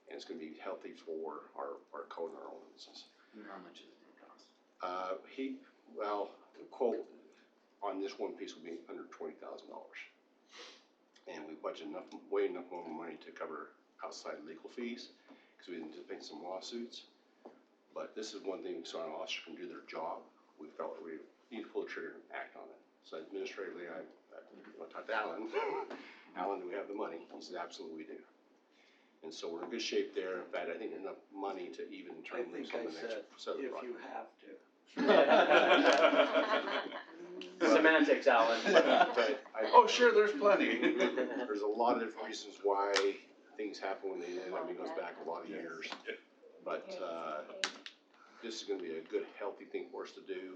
and it's gonna be healthy for our code and our ordinances. How much is it gonna cost? Well, the quote on this one piece will be under $20,000. And we budgeted way enough more money to cover outside legal fees, because we anticipate some lawsuits. But this is one thing, so an officer can do their job. We felt we need to pull the trigger and act on it. So administratively, I talked to Alan. Alan, do we have the money? He said, absolutely we do. And so we're in good shape there. In fact, I think there's enough money to even I turn think loose on I the next said, set of if projects. you have to. Semantics, Alan, but Oh, sure, there's plenty. there's a lot of different reasons why things happen when they end. I mean, it goes back a lot of years. But, this is gonna be a good, healthy thing for us to do.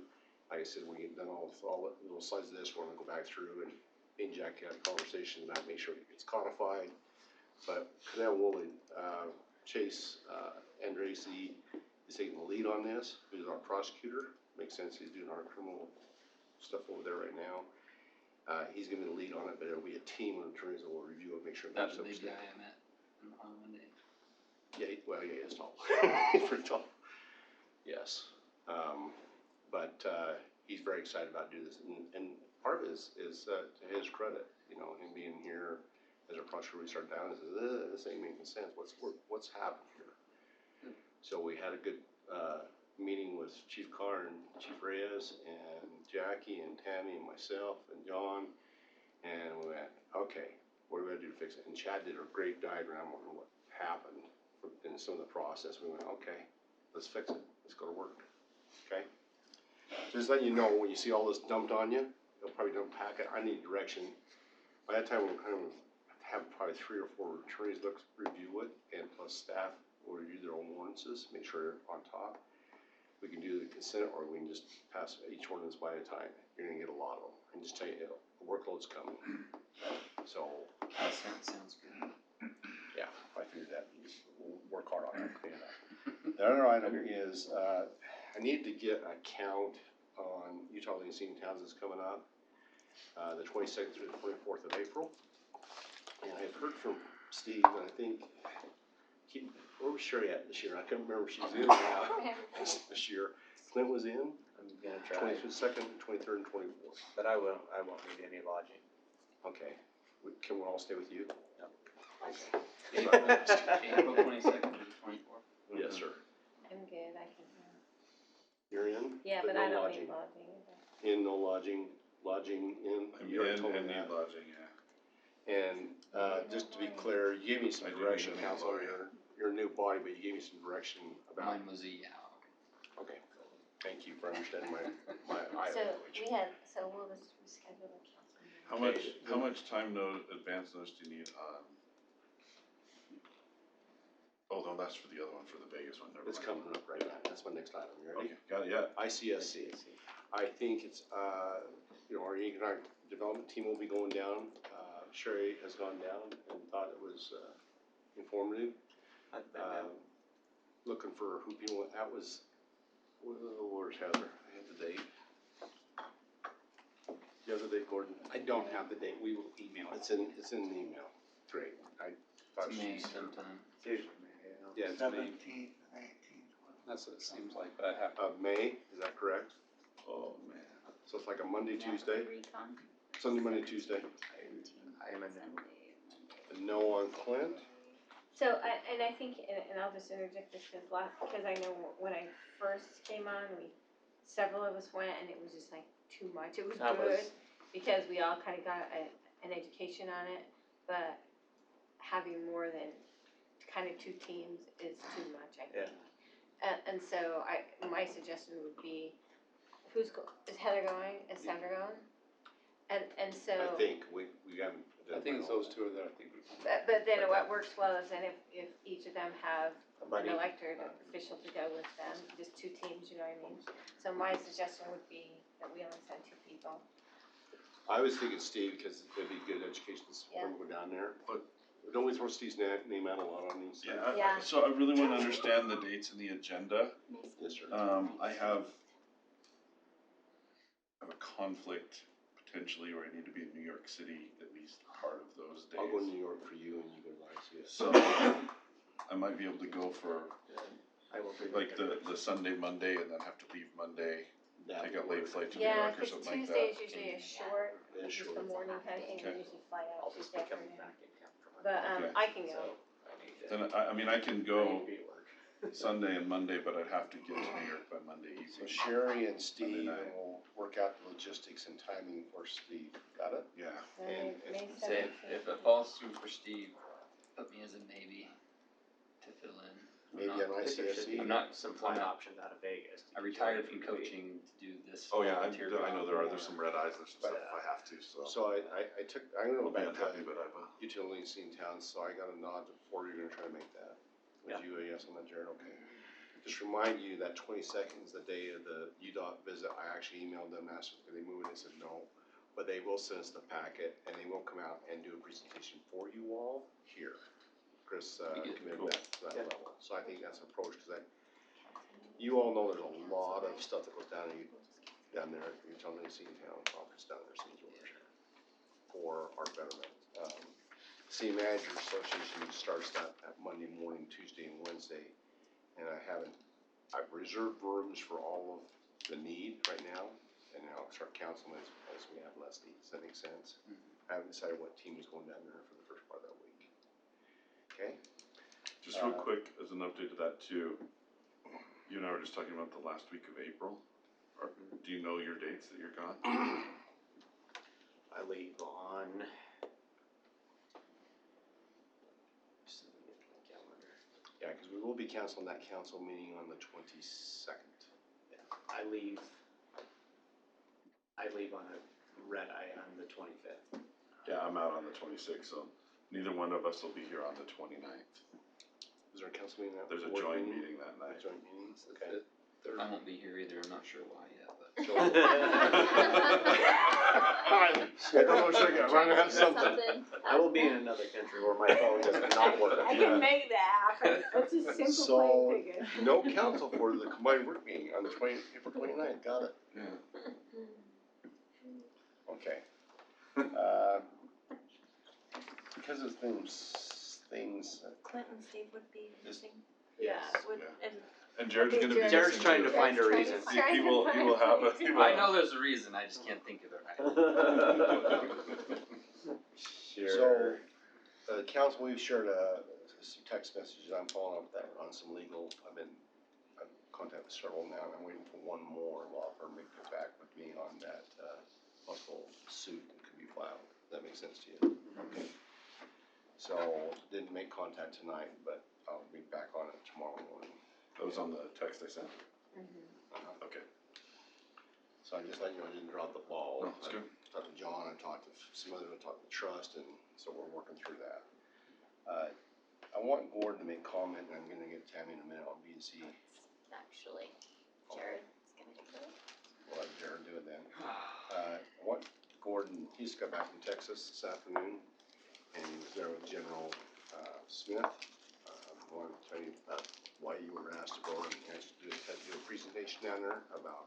Like I said, we get done all the little slides of this, we're gonna go back through and inject that conversation, and make sure it gets codified. But Canal Woolley, Chase, Andrasey is taking the lead on this, who's our prosecutor. Makes sense, he's doing our criminal stuff over there right now. He's gonna be the lead on it, but it'll be a team of attorneys that will review it, make sure. That was the big guy I met on Monday. Yeah, well, yeah, he's tall. He's pretty tall. Yes. But he's very excited about doing this, and part of it is to his credit, you know, him being here as a prosecutor, we started down and says, this ain't making sense, what's happened here? So we had a good meeting with Chief Carr and Chief Reyes and Jackie and Tammy and myself and John, and we went, okay, what are we gonna do to fix it? And Chad did a great diagram on what happened in some of the process. We went, okay, let's fix it, let's go to work, okay? Just letting you know, when you see all this dumped on you, they'll probably dump packet, I need direction. By that time, we'll kind of have probably 3 or 4 attorneys review it, and plus staff will review their own ordinances, make sure they're on top. We can do the consent, or we can just pass each ordinance by a time. You're gonna get a lot of them, and just tell you, the workload's coming. So, That sounds good. yeah, I figured that, we'll work hard on it, clean it up. The other item is, I need to get a count on Utah League of Senior Towns that's coming up, the 22nd through the 24th of April. And I've heard from Steve, and I think, where was Sherry at this year? I can't remember if she's in or out this year. Clint was in, I'm gonna try, 22nd, 23rd, and 24th. but I won't need any lodging. Okay, can we all stay with you? Yep. Okay. April 22nd to the 24th. Yes, sir. I'm good, I can, You're in? yeah, but no I don't lodging. need lodging either. In, no lodging, lodging in. I'm You already in told me and that. need lodging, yeah. And, just to be clear, you gave me some I do direction, need to council, know. you're a new body, but you gave me some direction about, Mine was a yeah. okay. Thank you for understanding my So, language. we'll just reschedule the council meeting. How much time advance notice do you need on? Oh, no, that's for the other one, for the Vegas one, never mind. It's coming up right now, that's my next item, you ready? Okay, got it, yeah. ICSC. I think it's, our economic development team will be going down. Sherry has gone down and thought it was, informative. I've been down. Looking for who people, that was, where's Heather? I have the date. Do you have the date, Gordon? I don't have the date, we will email it. It's in the email. Great. I thought May she's. sometime. It's usually May, Yeah, it's May. 17th, 19th. that's what it seems like, but I have, May, is that correct? Oh, man. So it's like a Monday, Tuesday, Recon. Sunday, Monday, Tuesday. I am in. And no on Clint? So, and I think, and I'll just interject this because I know when I first came on, several of us went and it was just like too much. It was That good was- because we all kind of got an education on it, but having more than kind of 2 teams is too much, I think. And so my suggestion would be, is Heather going? Is Sandra going? And so. I think, we haven't. I think it's those 2 that I think we. But then what works well is then if each of them have A an buddy. elected official to go with them, just 2 teams, you know what I mean? So my suggestion would be that we only send 2 people. I was thinking Steve, because it'd be good education for him to go down there, but don't we throw Steve's name out a lot on these? Yeah, Yeah. so I really wanna understand the dates in the agenda. Yes, sir. I have a conflict potentially where I need to be in New York City at least part of those days. I'll go to New York for you and you go to ICS. So, I might be able to go for I will be. like the Sunday, Monday, and then have to leave Monday. that take a would late work. flight to New Yeah, York or cause something like Tuesday that. is usually a short, It is just short. the morning kind of thing, Okay. we usually fly out I'll just be Tuesday coming afternoon. back in town for But, Okay. I can go. So, I need to. Then, I mean, I can go Be at work. Sunday and Monday, but I'd have to get to New York by Monday So evening. Sherry and Steve night. will work out the logistics and timing for Steve, got it? Yeah, May And Say, 17th. if it falls through for Steve, put me as a maybe to fill in. maybe I'm on I think there should be I'm not- some flight I'm not- options out of Vegas. I retired from coaching to do this. oh yeah, volunteer I know job. there's some red eyes, there's some stuff if I have to, so. So I took, I'm gonna I'll go be back unhappy, to but I will. utilities in town, so I got a nod before you're gonna try to make that. Yeah. Was you a yes on that, Jared? Okay. Just remind you that 22nd is the day of the UDOT visit. I actually emailed them, asked if they move it, they said no. But they will send us the packet and they will come out and do a presentation for you all here. Chris, Be good. committed Cool. that to that level. So I think that's an approach, cause you all know there's a lot of stuff that goes down there at utilities in town, conference down there, St. George, for our betterment. City Manager Association starts that Monday morning, Tuesday and Wednesday. And I've reserved rooms for all of the need right now, and I'll start counseling as we have less need. Does that make sense? I haven't decided what team is going down there for the first part of that week. Okay? Just real quick, as an update to that too, you and I were just talking about the last week of April. Do you know your dates that you're gone? I leave on. Just let me get my calendar. Yeah, because we will be canceling that council meeting on the 22nd. I leave on a red eye on the 25th. Yeah, I'm out on the 26th, so neither one of us will be here on the 29th. Is there a council meeting? There's a work joint meeting that night. Joint meeting, okay. I won't be here either, I'm not sure why yet, but. I don't know, sugar, I'm gonna have something. I will be in another country where my phone does not work. I can make that happen, that's a simple So- plane ticket. No council for the combined work meeting on the April 29th, got it. Yeah. Okay. Because of things, Clinton Steve would be Just- missing. Yeah, Would, Yeah. and And Jared's gonna be. Jared's missing trying to too. find a Jared's reason. trying He will have a, he will. I know there's a reason, I just can't think of it right. so, council, we've shared, some text messages, I'm following up with that on some legal, I've contacted several now, and I'm waiting for one more law firm to get back with me on that, possible suit that could be filed. Does that make sense to you? Okay. So, didn't make contact tonight, but I'll be back on it tomorrow morning. That was on the text I sent. Okay. So I just let you know I didn't drop the ball. No, it's good. I talked to John, I talked to some other, I talked to Trust, and so we're working through that. I want Gordon to make comment, and I'm gonna get Tammy in a minute on B and C. actually, Jared's gonna do it. We'll let Jared do it then. I want Gordon, he just got back from Texas this afternoon, and he was there with General, Smith. I wanted to tell you about why you were asked to go and actually do a presentation down there about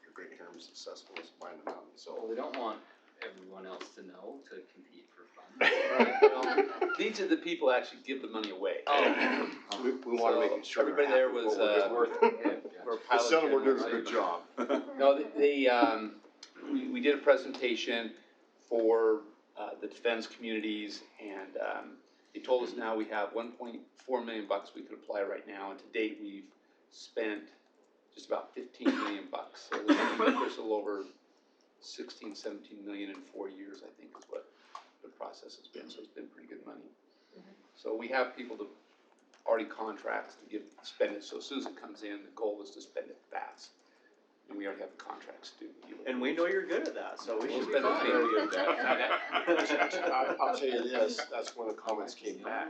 your Great Herriman successfulness behind the mountain, so. Well, we don't want everyone else to know to compete for fun. Right, well, these are the people who actually give the money away. We wanna make sure. Everybody there was, Worth it. we're The pilot senator, we're doing a generals. good job. No, we did a presentation for, the defense communities, and, they told us now we have $1.4 million we could apply right now, and to date, we've spent just about $15 million. So there's a little over 16, 17 million in 4 years, I think is what the process has been, so it's been pretty good money. So we have people that already contracts to spend it, so as soon as it comes in, the goal is to spend it fast. And we already have the contracts to deal with. And we know you're good at that, so we We'll should be spend the fine. money. Very good at that. I'll tell you this, that's when the comments came back.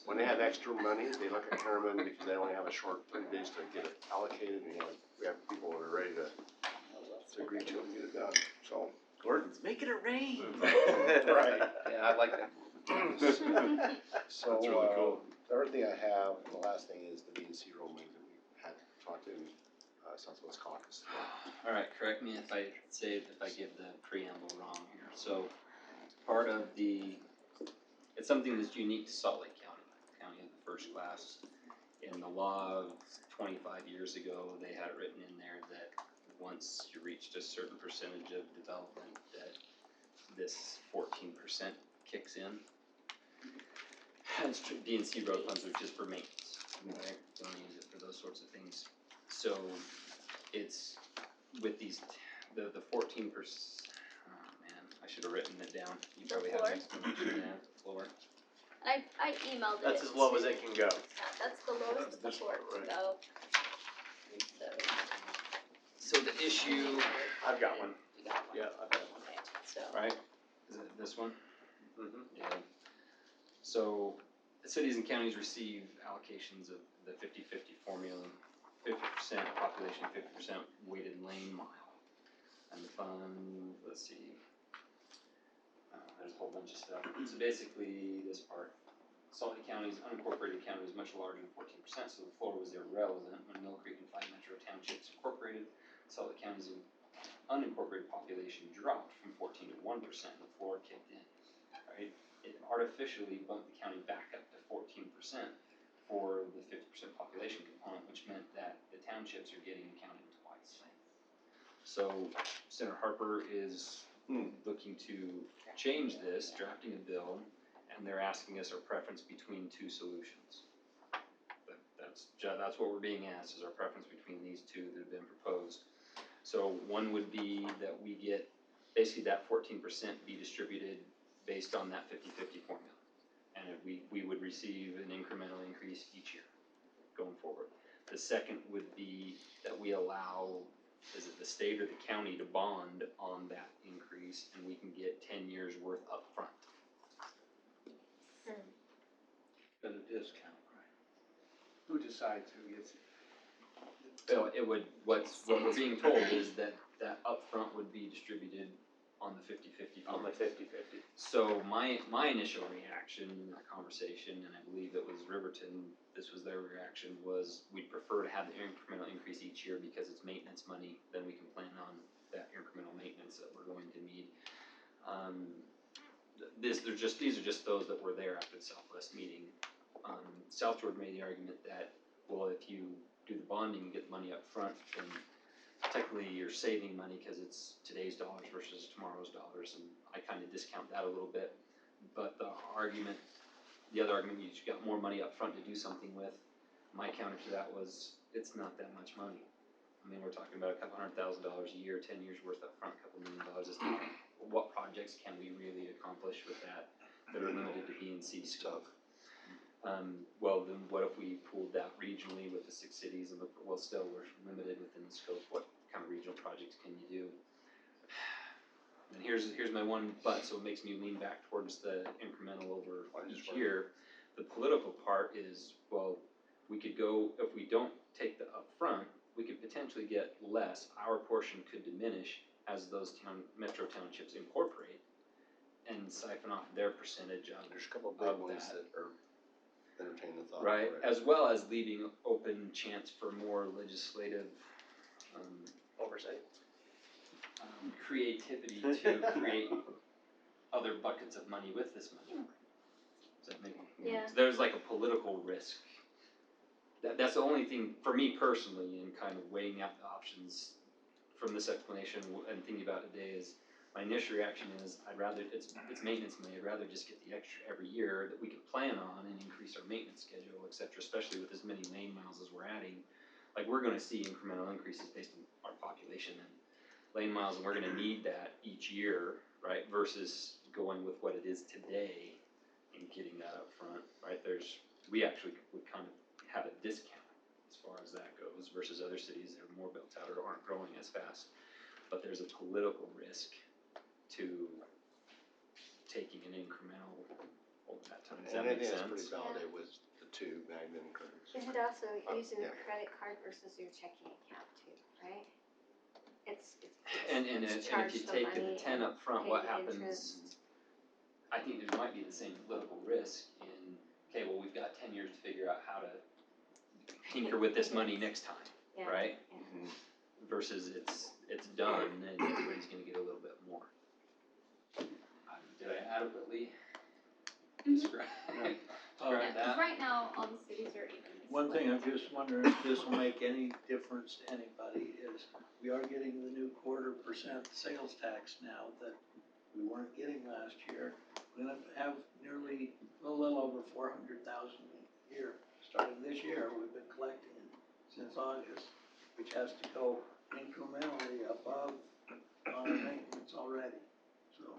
When they have extra money, they look at Herriman because they only have a short 30 days to get it allocated, and we have people that are ready to agree to it and get it done, so. Gordon's making it rain. Right. Yeah, I like that. So, That's really cool. the other thing I have, and the last thing is the B and C road meeting that we had talked to, Southwest Caucus. All right, correct me if I give the preamble wrong here. So, part of it's something that's unique to Salt Lake County. County of the first class. In the law of 25 years ago, they had it written in there that once you reached a certain percentage of development, that this 14% kicks in. And DNC road funds are just for maintenance, right? Don't use it for those sorts of things. So it's with these, the 14%, oh man, I should have written it down. You The probably have floor? an explanation, yeah, the floor. I emailed it. That's as low as it can go. Yeah, that's the lowest the This floor part, can right. go. So, So the issue, I've got one. you got one. Yeah, I've got one. Okay, so, right, is it this one? Mm-hmm. Yeah. So, the cities and counties receive allocations of the 50-50 formula, 50% population, 50% weighted lane mile. And the fund, let's see, there's a whole bunch of stuff. So basically, this part, Salt Lake County's unincorporated county is much larger than 14%, so the floor was irrelevant when Mill Creek and Five Metro Townships incorporated. Salt Lake County's unincorporated population dropped from 14 to 1%, and the floor kicked in, right? It artificially bumped the county back up to 14% for the 50% population component, which meant that the townships are getting counted twice. So Senator Harper is looking to change this, drafting a bill, and they're asking us our preference between two solutions. That's what we're being asked, is our preference between these two that have been proposed. So one would be that we get, basically that 14% be distributed based on that 50-50 formula. And we would receive an incremental increase each year going forward. The second would be that we allow, is it the state or the county, to bond on that increase, and we can get 10 years worth up front. At a discount, right? Who decides who gets it? So it would, what we're being told is that upfront would be distributed on the 50-50 On formula. the 50-50. So my initial reaction in that conversation, and I believe it was Riverton, this was their reaction, was we'd prefer to have the incremental increase each year because it's maintenance money, then we can plan on that incremental maintenance that we're going to need. These are just those that were there after the Southwest meeting. South Georgia made the argument that, well, if you do the bonding, you get the money up front, then technically you're saving money because it's today's dollars versus tomorrow's dollars, and I kind of discount that a little bit. But the other argument, you got more money up front to do something with. My counter to that was, it's not that much money. I mean, we're talking about a couple $100,000 a year, 10 years worth up front, $2 million. It's not, what projects can we really accomplish with that are limited to B&C scope? Well, then what if we pooled that regionally with the 6 cities and looked, well, still we're limited within the scope. What kind of regional projects can you do? And here's my one but, so it makes me lean back towards the incremental over each year. The political part is, well, we could go, if we don't take the upfront, we could potentially get less. Our portion could diminish as those metro townships incorporate and siphon off their percentage of There's a couple of big ones that. that are entertaining the thought. Right, already. as well as leaving open chance for more legislative Oversight. creativity to create other buckets of money with this money. Does that make Yeah. So there's like a political risk. That's the only thing for me personally in kind of weighing out the options from this explanation and thinking about it today is my initial reaction is I'd rather it's maintenance money. I'd rather just get the extra every year that we could plan on and increase our maintenance schedule, etc. Especially with as many lane miles as we're adding. Like we're going to see incremental increases based on our population and lane miles, and we're going to need that each year, right? Versus going with what it is today and getting that up front, right? We actually would kind of have a discount as far as that goes versus other cities that are more built out or aren't growing as fast. But there's a political risk to taking an incremental over that time. Does that And I make think sense? it's pretty validated with the two Magnet and Curtis. Is it also using yeah. a credit card versus your checking account too, right? It's And if charge you the take the money 10 and up front, pay what the happens? interest. I think there might be the same political risk in, okay, well, we've got 10 years to figure out how to tinker with this money next time, Yeah. right? Mhm. Versus it's done and everybody's gonna get a little bit more. Did I adequately describe Yeah, 'cause that? right now, all the cities are even. One thing I'm just wondering if this will make any difference to anybody is we are getting the new 1/4% sales tax now that we weren't getting last year. We're gonna have nearly a little over 400,000 a year. Starting this year, we've been collecting since August, which has to go incrementally above our maintenance already, so.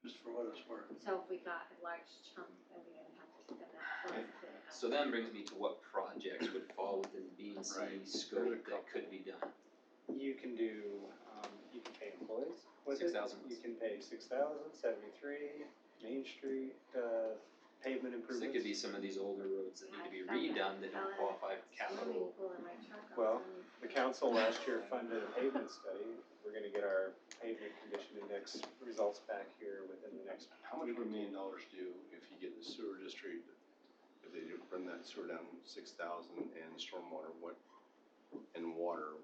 Just for what it's worth. So if we got a large chunk, then we're gonna have to spend that funds to. So then brings me to what projects would fall within the B and C Right. scope that could be done. You can do, you can pay employees with it. 6,000. You can pay 6,000, 73, Main Street, pavement So improvements. it could be some of these older roads that need to be redone that don't qualify for capital. Swimming pool in my truck on Well, Sunday. The council last year funded a pavement study. We're gonna get our pavement condition index results back here within the next. How much would $1 million do if you get the sewer district, if they do run that sewer down 6,000 and stormwater, and water,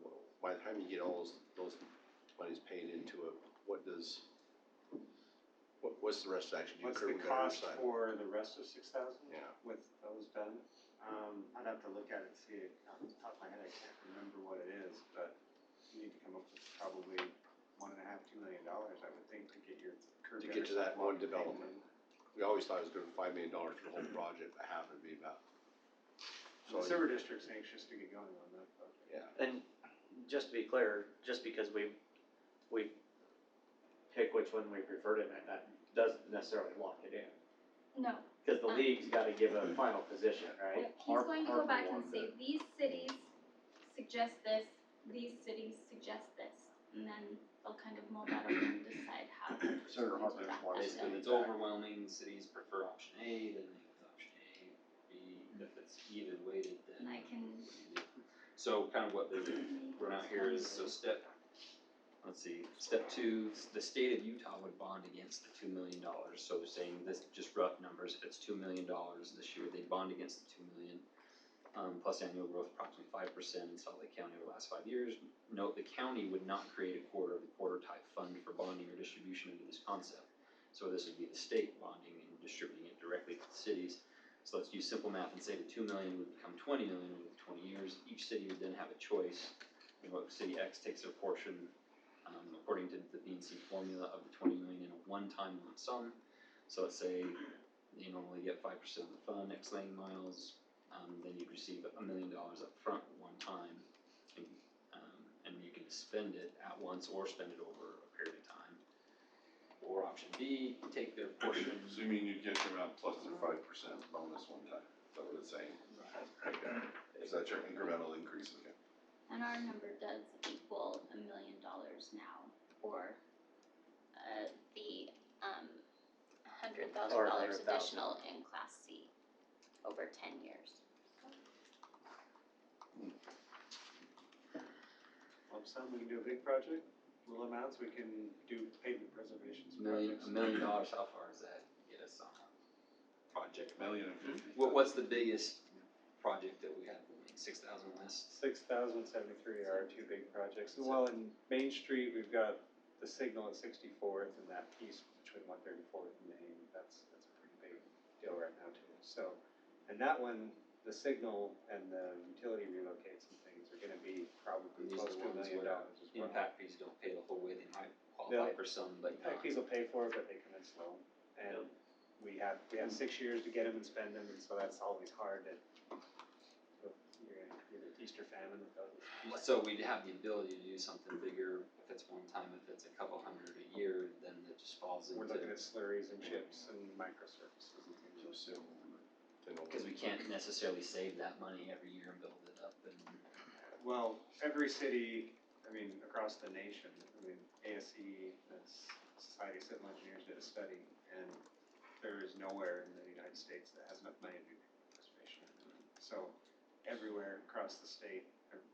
by the time you get all those monies paid into it, what's the rest actually? What's the cost for the rest of 6,000? Yeah. With those done? I'd have to look at it and see it off the top of my head. I can't remember what it is, but you need to come up with probably $1.5–2 million, I would think, to get your curb. To get to that one development. We always thought it was gonna be $5 million for the whole project, but half would be about. The sewer district's anxious to get going on that project. Yeah. And just to be clear, just because we pick which one we prefer to, that doesn't necessarily lock it in. No, Cause the league's gotta give a final position, right? he's going to go back and say, these cities suggest this, these cities suggest this, and then they'll kind of mull that over and decide how to Senator Harper track wants that Basically, down. if it's overwhelming, cities prefer option A, then they go with option A, B, if it's even weighted, then. And I can, So kind of what they've run out here is, so step 2, the state of Utah would bond against the $2 million. So saying this, just rough numbers, if it's $2 million this year, they'd bond against the $2 million. Plus annual growth approximately 5% in Salt Lake County over the last 5 years. Note the county would not create a quarter of the quarter type fund for bonding or distribution into this concept. So this would be the state bonding and distributing it directly to the cities. So let's use simple math and say the $2 million would become $20 million over 20 years. Each city would then have a choice. You know, city X takes their portion, according to the B&C formula of the 20 million in a one-time lump sum. So let's say you normally get 5% of the fund, X lane miles, then you'd receive $1 million up front one time, and you can spend it at once or spend it over a period of time. Or option B, take their portion. So you mean you'd get your amount plus their 5% bonus one time, is that what it's saying? Okay. Is that your incremental increase again? and our number does equal $1 million now, or, the, $100,000 Or $100,000. additional in Class C over 10 years. Lump sum, we can do a big project. Little amounts, we can do pavement preservations $1 projects. million, how far does that get us on a project? $1,050,000. What's the biggest project that we have, 6,000 less? 6,073 are our two big projects. Well, in Main Street, we've got the signal at 64th and that piece between 134th and Main. That's a pretty big deal right now too. So, and that one, the signal and the utility relocates and things are gonna be probably These close are to $1 the ones million where as well. impact fees don't pay the whole way, they might qualify for some, but Impact fees will pay for it, but they come in slow. And we have 6 years to get them and spend them, and so that's always hard to, you're the Easter famine with those. So we'd have the ability to do something bigger if it's one time, if it's a couple hundred a year, then it just falls We're into. looking at slurries and chips and microservices and things. Because we can't necessarily save that money every year and build it up and. Well, every city, I mean, across the nation, I mean, ASE, that's Society of Civil Engineers, did a study, and there is nowhere in the United States that has enough money to do preservation. So everywhere across the state,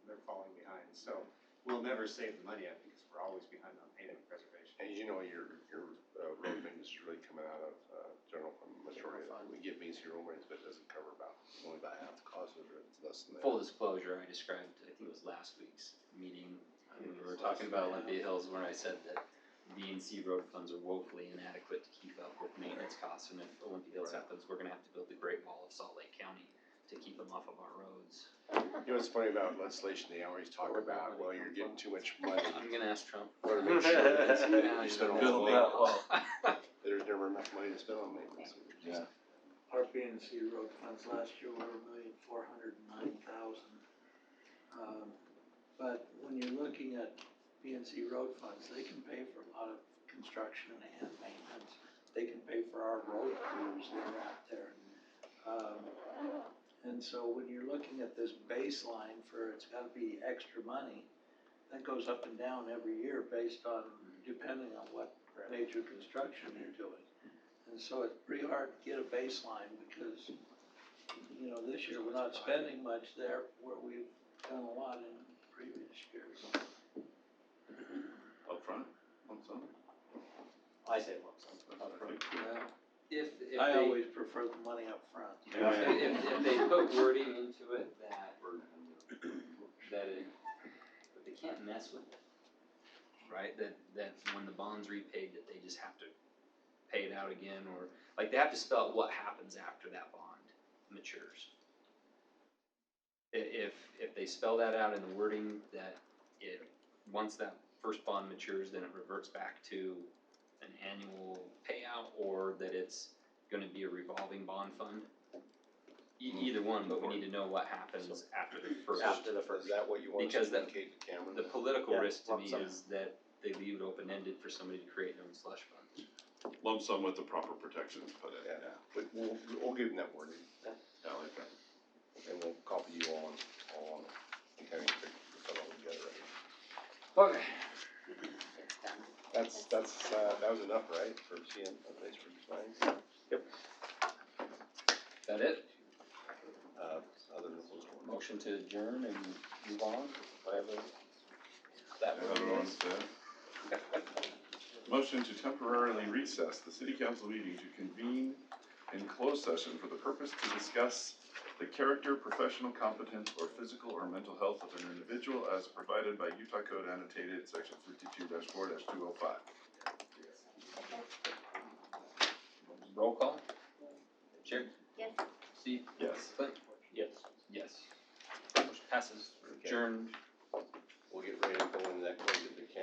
they're falling behind. So we'll never save the money up because we're always behind on pavement preservation. And you know, your road maintenance is really coming out of, general fund majority of it. We give BC road maintenance, but it doesn't cover only about half the cost of it, it's less than that. Full disclosure, I described, I think it was last week's meeting, we were talking about Olympia Hills where I said that B and C road funds are woefully inadequate to keep up with maintenance costs, and if Olympia Hills happens, we're gonna have to build the Great Wall of Salt Lake County to keep them off of our roads. You know what's funny about legislation, they always talk about, well, you're getting too much money. I'm gonna ask Trump. Or make sure that you spend on Bill, maintenance. There's never enough money to spend on maintenance. Yeah. Our PNC road funds last year were $1,409,000. But when you're looking at PNC road funds, they can pay for a lot of construction and maintenance. They can pay for our road crews that are out there. And so when you're looking at this baseline for it's gotta be extra money, that goes up and down every year based on, depending on what major construction you're doing. And so it's pretty hard to get a baseline because, you know, this year we're not spending much there where we've done a lot in previous years. Up front, lump sum? I say lump sum. If I they, always prefer the money up front. if they put wording into it that they can't mess with it, right? That when the bond's repaid, that they just have to pay it out again, or like they have to spell out what happens after that bond matures. If they spell that out in the wording that once that first bond matures, then it reverts back to an annual payout, or that it's gonna be a revolving bond fund. Either one, but we need to know what happens after the first. After the first. Is that what you want Because to indicate to Cameron? The political Yeah, risk to lump me sum. is that they leave it open-ended for somebody to create their own slush fund. Lump sum with the proper protections put in, Yeah, yeah. we'll give them that wording, I like that. and we'll copy you all on it, and kind of put it all together. Okay. That was enough, right, for seeing, thanks for explaining. That it? Other than those ones. Motion to adjourn and move on, whatever that Yeah, word everyone is. said. Motion to temporarily recess the city council meeting to convene in closed session for the purpose to discuss the character, professional competence, or physical or mental health of an individual as provided by Utah Code annotated section 52-4-205. Roll call. Sherry? Yes. Steve? Yes. Clint? Yes. Yes. Motion passes. Okay. Adjourned